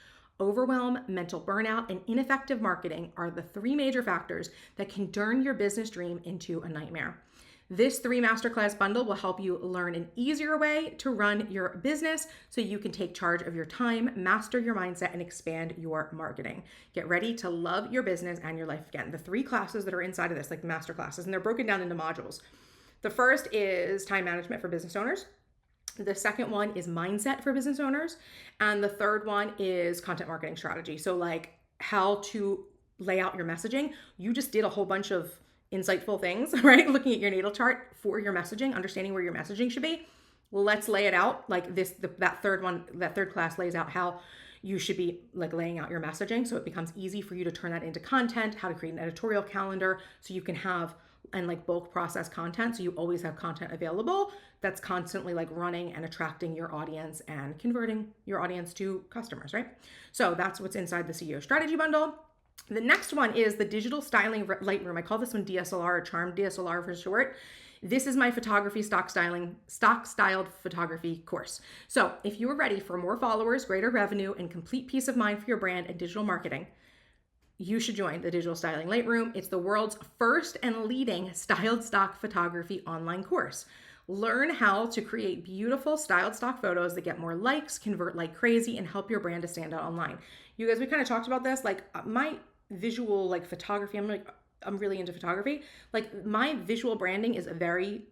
Overwhelm, mental burnout, and ineffective marketing are the 3 major factors that can turn your business dream into a nightmare. This 3 masterclass bundle will help you learn an easier way to run your business so you can take charge of your time, master your mindset, and expand your marketing. Get ready to love your business and your life again. The 3 classes that are inside of this, like the masterclasses, and they're broken down into modules. The first is time management for business owners. The second one is mindset for business owners. And the third one is content marketing strategy. So like how to lay out your messaging. You just did a whole bunch of insightful things, right? Looking at your natal chart for your messaging, understanding where your messaging should be. Let's lay it out like this. That third class lays out how you should be like laying out your messaging so it becomes easy for you to turn that into content, how to create an editorial calendar so you can have and like bulk process content so you always have content available that's constantly like running and attracting your audience and converting your audience to customers, right? So that's what's inside the CEO Strategy Bundle. The next one is the Digital Styling Lightroom. I call this one DSLR, or Charm DSLR for short. This is my photography stock styled photography course. So if you are ready for more followers, greater revenue, and complete peace of mind for your brand and digital marketing, you should join the Digital Styling Lightroom. It's the world's first and leading styled stock photography online course. Learn how to create beautiful styled stock photos that get more likes, convert like crazy, and help your brand to stand out online. You guys, we kind of talked about this. Like my visual like photography, I'm really into photography. Like my visual branding is very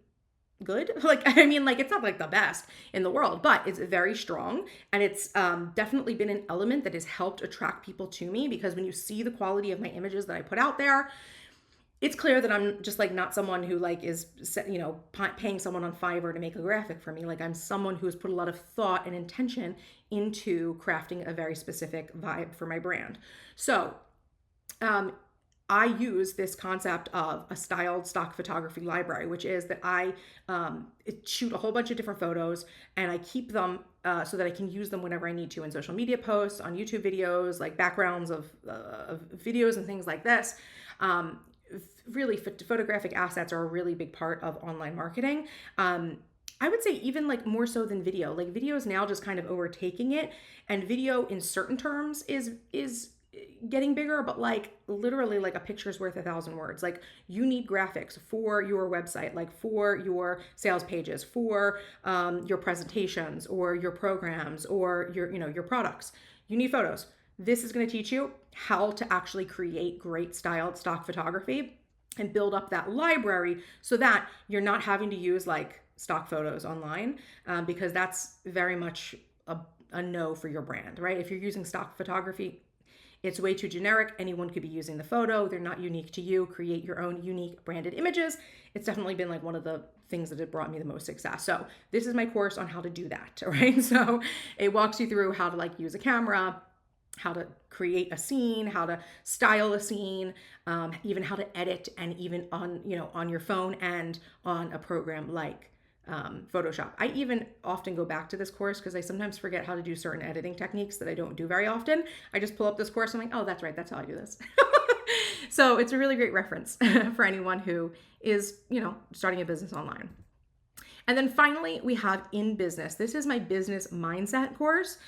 good. Like, I mean, like it's not like the best in the world, but it's very strong. And it's definitely been an element that has helped attract people to me because when you see the quality of my images that I put out there, it's clear that I'm just like not someone who like is, you know, paying someone on Fiverr to make a graphic for me. Like I'm someone who has put a lot of thought and intention into crafting a very specific vibe for my brand. So, I use this concept of a styled stock photography library, which is that I shoot a whole bunch of different photos and I keep them so that I can use them whenever I need to in social media posts, on YouTube videos, like backgrounds of videos and things like this. Really, photographic assets are a really big part of online marketing. I would say even like more so than video. Like video is now just kind of overtaking it, and video in certain terms is getting bigger, but like literally like a picture's worth 1,000 words. Like you need graphics for your website, like for your sales pages, for your presentations or your programs or your products. You need photos. This is going to teach you how to actually create great styled stock photography and build up that library so that you're not having to use like stock photos online because that's very much a no for your brand, right? If you're using stock photography, it's way too generic. Anyone could be using the photo. They're not unique to you. Create your own unique branded images. It's definitely been like one of the things that have brought me the most success. So this is my course on how to do that, right? So it walks you through how to like use a camera, how to create a scene, how to style a scene, even how to edit, and even on your phone and on a program like Photoshop. I even often go back to this course because I sometimes forget how to do certain editing techniques that I don't do very often. I just pull up this course and I'm like, oh, that's right, that's how I do this. So it's a really great reference for anyone who is, starting a business online. And then finally, we have In Business. This is my business mindset course.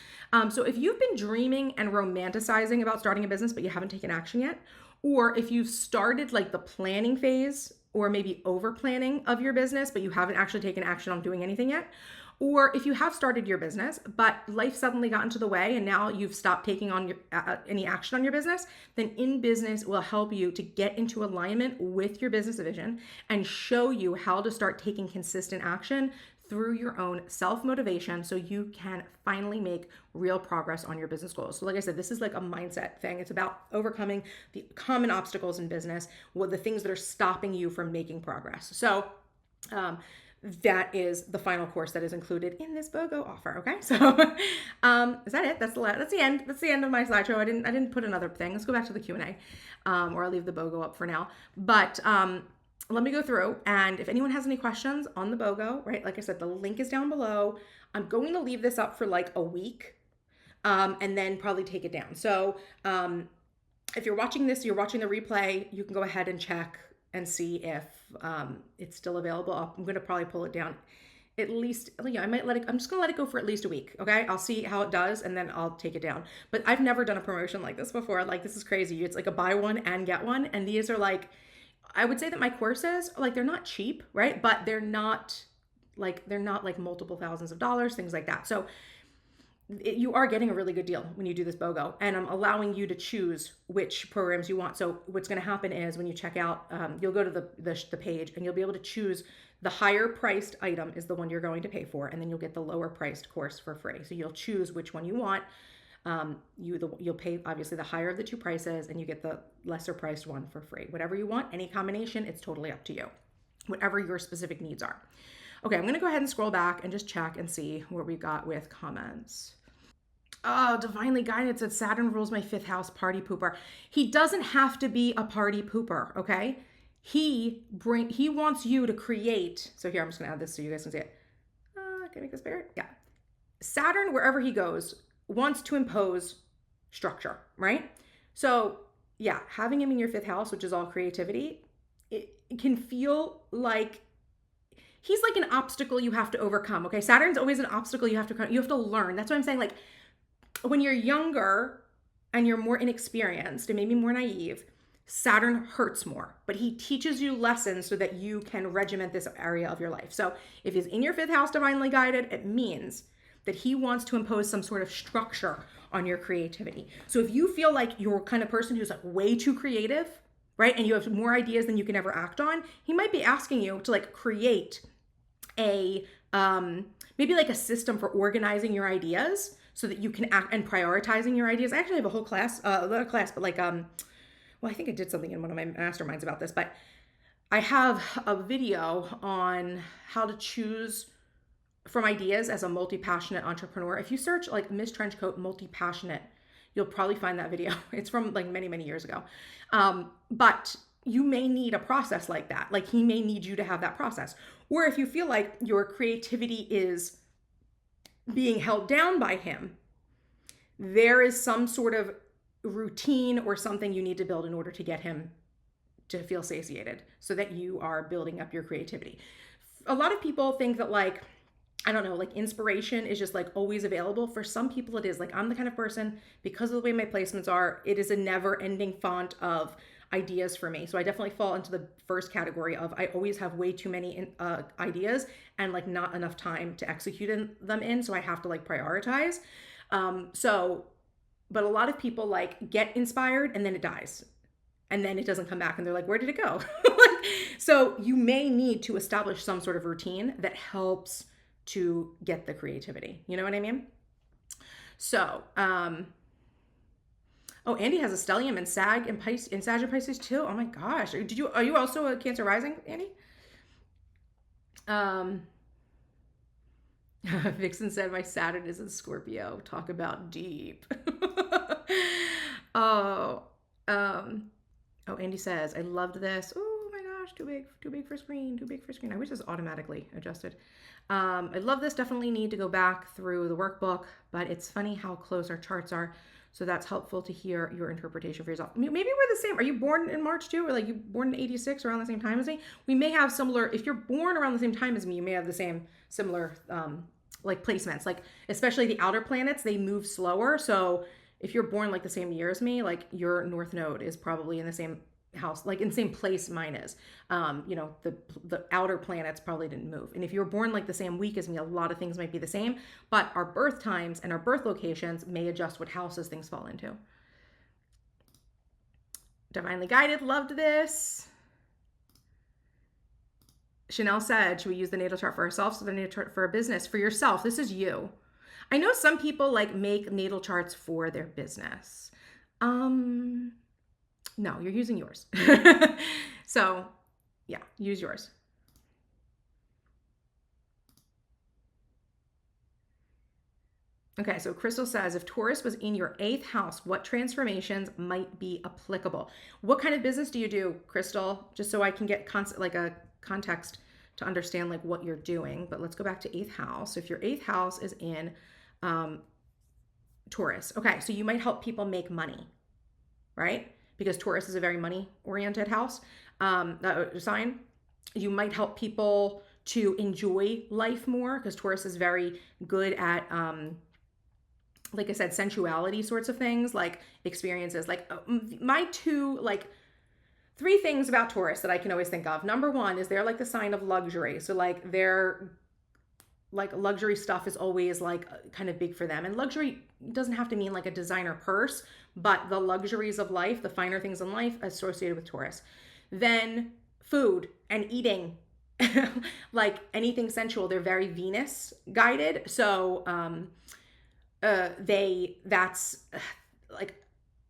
So if you've been dreaming and romanticizing about starting a business, but you haven't taken action yet, or if you've started like the planning phase or maybe over planning of your business, but you haven't actually taken action on doing anything yet, or if you have started your business, but life suddenly got into the way and now you've stopped taking on any action on your business, then In Business will help you to get into alignment with your business vision and show you how to start taking consistent action through your own self-motivation so you can finally make real progress on your business goals. So like I said, this is like a mindset thing. It's about overcoming the common obstacles in business, the things that are stopping you from making progress. So that is the final course that is included in this BOGO offer. Okay, so is that it? That's the end. That's the end of my slideshow. I didn't put another thing. Let's go back to the Q&A, or I'll leave the BOGO up for now. But let me go through, and if anyone has any questions on the BOGO, right, like I said, the link is down below. I'm going to leave this up for like a week, and then probably take it down. So if you're watching this, you're watching the replay, you can go ahead and check and see if it's still available. I'm going to probably pull it down at least, I might let it, I'm just going to let it go for at least a week. Okay. I'll see how it does and then I'll take it down. But I've never done a promotion like this before. Like, this is crazy. It's like a buy one and get one. And these are like, I would say that my courses, like, they're not cheap, right? But they're not like multiple thousands of dollars, things like that. So you are getting a really good deal when you do this BOGO, and I'm allowing you to choose which programs you want. So what's going to happen is when you check out, you'll go to the page and you'll be able to choose the higher priced item is the one you're going to pay for, and then you'll get the lower priced course for free. So you'll choose which one you want. You'll pay obviously the higher of the two prices, and you get the lesser priced one for free. Whatever you want, any combination, it's totally up to you. Whatever your specific needs are. Okay, I'm going to go ahead and scroll back and just check and see what we got with comments. Oh, divinely guided said Saturn rules my fifth house, party pooper. He doesn't have to be a party pooper, okay? He wants you to create. So here, I'm just gonna add this so you guys can see it. Can I make this bigger? Yeah. Saturn, wherever he goes, wants to impose structure, right? So yeah, having him in your fifth house, which is all creativity, it can feel like he's like an obstacle you have to overcome. Okay, Saturn's always an obstacle you have to learn. That's what I'm saying. Like, when you're younger and you're more inexperienced and maybe more naive, Saturn hurts more, but he teaches you lessons so that you can regiment this area of your life. So if he's in your fifth house, divinely guided, it means that he wants to impose some sort of structure on your creativity. So if you feel like you're kind of person who's like way too creative, right, and you have more ideas than you can ever act on, he might be asking you to like create a maybe like a system for organizing your ideas so that you can act and prioritizing your ideas. I actually have a whole class, not a class, but like, well, I think I did something in one of my masterminds about this, but I have a video on how to choose from ideas as a multi-passionate entrepreneur. If you search like MissTrenchcoat multi-passionate, you'll probably find that video. It's from like many, many years ago. But you may need a process like that. Like, he may need you to have that process. Or if you feel like your creativity is being held down by him, there is some sort of routine or something you need to build in order to get him to feel satiated so that you are building up your creativity. A lot of people think that, like, I don't know, like inspiration is just like always available. For some people it is. Like, I'm the kind of person, because of the way my placements are, it is a never ending font of ideas for me. So I definitely fall into the first category of I always have way too many ideas and like not enough time to execute them in. So I have to like prioritize. But a lot of people like get inspired and then it dies. And then it doesn't come back and they're like, where did it go? So you may need to establish some sort of routine that helps to get the creativity. You know what I mean? So, oh, Andy has a stellium in Sag and Sag and Pisces too. Oh my gosh. Are you also a Cancer rising, Andy? Vixen said my Saturn is in Scorpio. Talk about deep. Oh, Andy says, I loved this. Oh my gosh, too big for screen. I wish this automatically adjusted. I love this. Definitely need to go back through the workbook, but it's funny how close our charts are. So that's helpful to hear your interpretation for yourself. Maybe we're the same. Are you born in March too? Or like you born in 86 around the same time as me? We may have similar, if you're born around the same time as me, you may have the same similar like placements. Like especially the outer planets, they move slower. So if you're born like the same year as me, like your North Node is probably in the same house, like in the same place mine is. The outer planets probably didn't move. And if you were born like the same week as me, a lot of things might be the same, but our birth times and our birth locations may adjust what houses things fall into. Divinely guided, loved this. Chanel said, should we use the natal chart for ourselves or the natal chart for a business? For yourself, this is you. I know some people like make natal charts for their business. No, you're using yours. So yeah, use yours. Okay, so Crystal says, if Taurus was in your eighth house, what transformations might be applicable? What kind of business do you do, Crystal? Just so I can get like a context to understand like what you're doing. But let's go back to eighth house. If your eighth house is in um, Taurus, okay, so you might help people make money, right? Because Taurus is a very money-oriented house sign. You might help people to enjoy life more because Taurus is very good at like I said, sensuality sorts of things, like experiences. Like my three things about Taurus that I can always think of. Number one is they're like the sign of luxury. So like their like luxury stuff is always like kind of big for them. And luxury doesn't have to mean like a designer purse, but the luxuries of life, the finer things in life associated with Taurus. Then food and eating, like anything sensual, they're very Venus guided. So that's like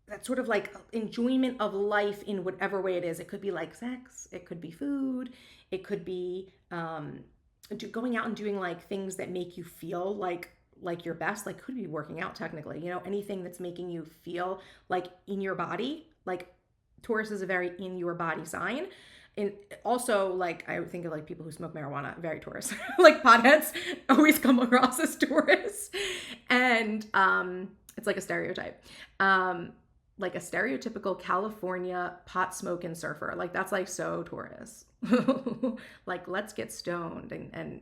that sort of like enjoyment of life in whatever way it is. It could be like sex, it could be food, it could be going out and doing like things that make you feel like your best. Like could be working out technically, you know, anything that's making you feel like in your body. Like Taurus is a very in your body sign. And also, like, I think of like people who smoke marijuana, very Taurus. Like potheads always come across as Taurus. And it's like a stereotype. Like a stereotypical California pot smoking surfer. Like that's like so Taurus. Like let's get stoned and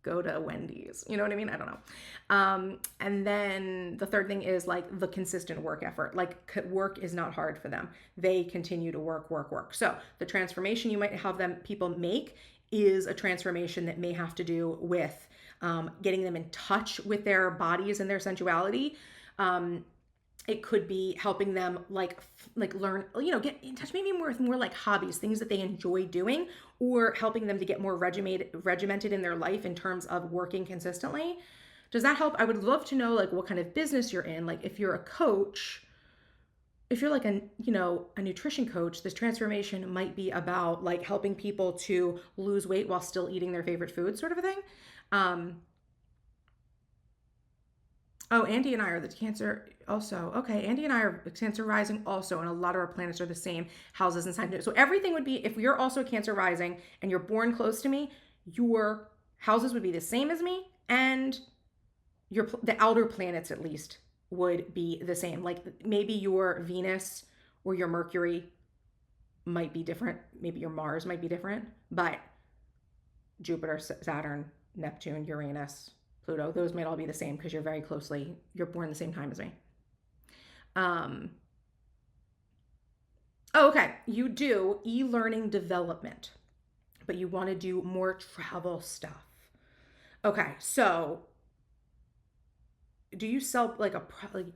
go to Wendy's. You know what I mean? I don't know. And then the third thing is like the consistent work effort. Like work is not hard for them. They continue to work. So the transformation you might have people make is a transformation that may have to do with getting them in touch with their bodies and their sensuality. It could be helping them like learn, you know, get in touch maybe with more like hobbies, things that they enjoy doing, or helping them to get more regimented in their life in terms of working consistently. Does that help? I would love to know like what kind of business you're in. Like if you're a coach, if you're like a nutrition coach, this transformation might be about like helping people to lose weight while still eating their favorite food, sort of a thing. Oh, Andy and I are the Cancer also. Okay, Andy and I are Cancer rising also, and a lot of our planets are the same houses and signs. So everything would be, if you're also Cancer rising and you're born close to me, your houses would be the same as me, and the outer planets at least would be the same. Like maybe your Venus or your Mercury might be different. Maybe your Mars might be different, but Jupiter, Saturn, Neptune, Uranus, Pluto, those might all be the same because you're born the same time as me. Okay, you do e-learning development, but you want to do more travel stuff. Okay, so do you sell like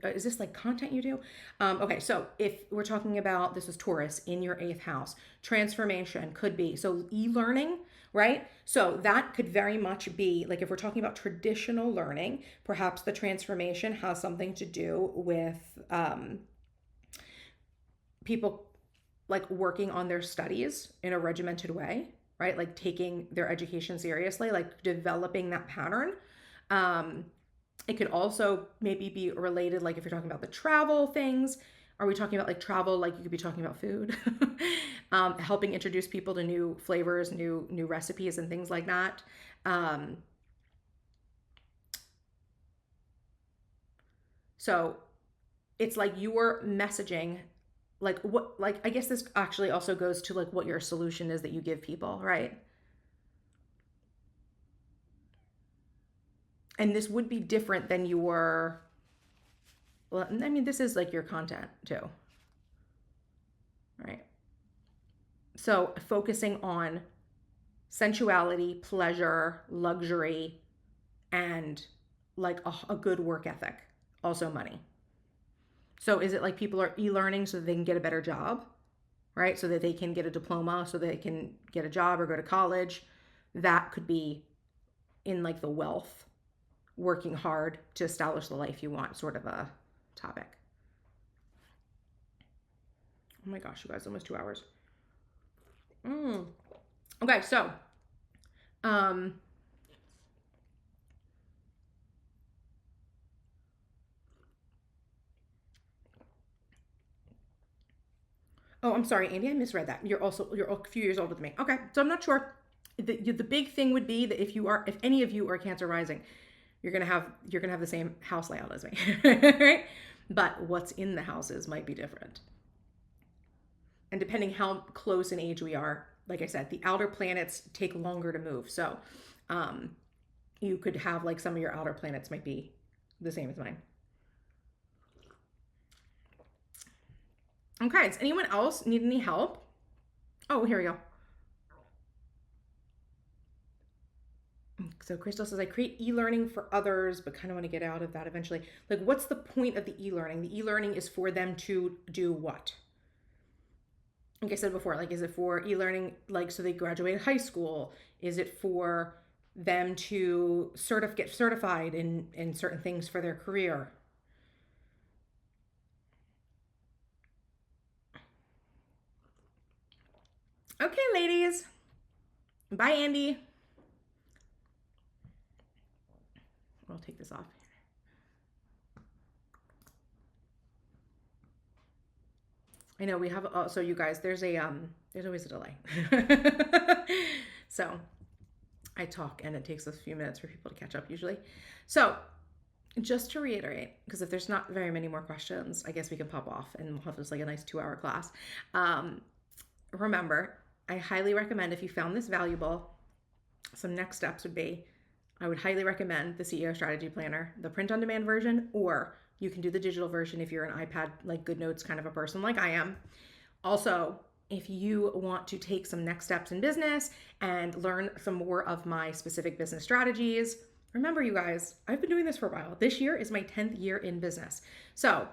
is this like content you do? Okay, so if we're talking about, this is Taurus in your eighth house, transformation could be, so e-learning, right? So that could very much be like, if we're talking about traditional learning, perhaps the transformation has something to do with people like working on their studies in a regimented way, right? Like taking their education seriously, like developing that pattern. It could also maybe be related, like if you're talking about the travel things, are we talking about like travel, like you could be talking about food, helping introduce people to new flavors, new recipes and things like that. So it's like your messaging, like what, like I guess this actually also goes to like what your solution is that you give people, right? And this would be different than your, well, I mean, this is like your content too, right? So focusing on sensuality, pleasure, luxury, and like a good work ethic, also money. So is it like people are e-learning so that they can get a better job, right? So that they can get a diploma, so they can get a job or go to college. That could be in like the wealth, working hard to establish the life you want sort of a topic. Oh my gosh, you guys, almost 2 hours. Okay, so Oh, I'm sorry, Andy, I misread that. You're a few years older than me. Okay, so I'm not sure. The big thing would be that if any of you are Cancer rising, you're gonna have the same house layout as me, right? But what's in the houses might be different. And depending how close in age we are, like I said, the outer planets take longer to move. So you could have like some of your outer planets might be the same as mine. Okay, does anyone else need any help? Oh, here we go. So Crystal says, I create e-learning for others, but kind of want to get out of that eventually. Like, what's the point of the e-learning? The e-learning is for them to do what? Like I said before, like, is it for e-learning, like, so they graduate high school? Is it for them to get certified in certain things for their career? Okay, ladies. Bye, Andy. I'll take this off. I know we have, so you guys, there's always a delay. So I talk and it takes a few minutes for people to catch up usually. So just to reiterate, because if there's not very many more questions, I guess we can pop off and we'll have this like a nice 2-hour class. Remember, I highly recommend, if you found this valuable, some next steps would be, I would highly recommend the CEO Strategy Planner, the print-on-demand version, or you can do the digital version if you're an iPad, like GoodNotes kind of a person like I am. Also, if you want to take some next steps in business and learn some more of my specific business strategies, remember you guys, I've been doing this for a while. This year is my 10th year in business. So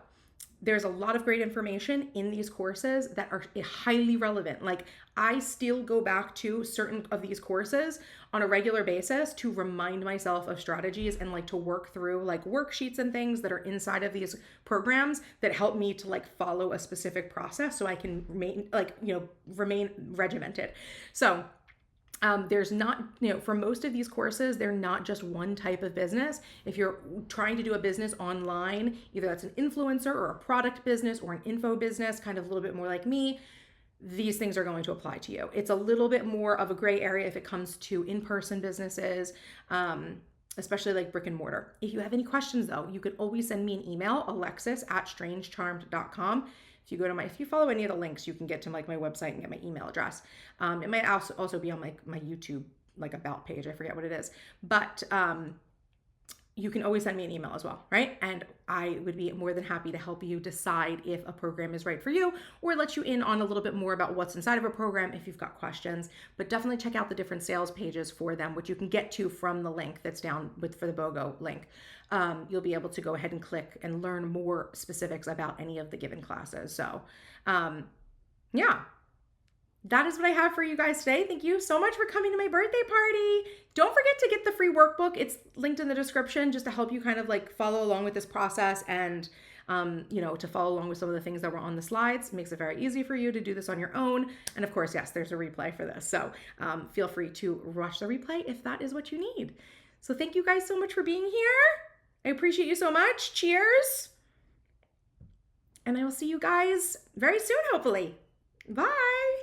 there's a lot of great information in these courses that are highly relevant. Like, I still go back to certain of these courses on a regular basis to remind myself of strategies and like to work through like worksheets and things that are inside of these programs that help me to like follow a specific process so I can remain regimented. So there's not, for most of these courses, they're not just one type of business. If you're trying to do a business online, either that's an influencer or a product business or an info business, kind of a little bit more like me, these things are going to apply to you. It's a little bit more of a gray area if it comes to in-person businesses, especially like brick and mortar. If you have any questions though, you could always send me an email, alexis@strangecharmed.com. If you follow any of the links, you can get to like my website and get my email address. It might also be on like my YouTube, like about page. I forget what it is, but you can always send me an email as well, right? And I would be more than happy to help you decide if a program is right for you or let you in on a little bit more about what's inside of a program if you've got questions. But definitely check out the different sales pages for them, which you can get to from the link that's down for the BOGO link. You'll be able to go ahead and click and learn more specifics about any of the given classes. So yeah, that is what I have for you guys today. Thank you so much for coming to my birthday party. Don't forget to get the free workbook. It's linked in the description just to help you kind of like follow along with this process and to follow along with some of the things that were on the slides. It makes it very easy for you to do this on your own. And of course, yes, there's a replay for this. So feel free to watch the replay if that is what you need. So thank you guys so much for being here. I appreciate you so much. Cheers. And I will see you guys very soon, hopefully. Bye.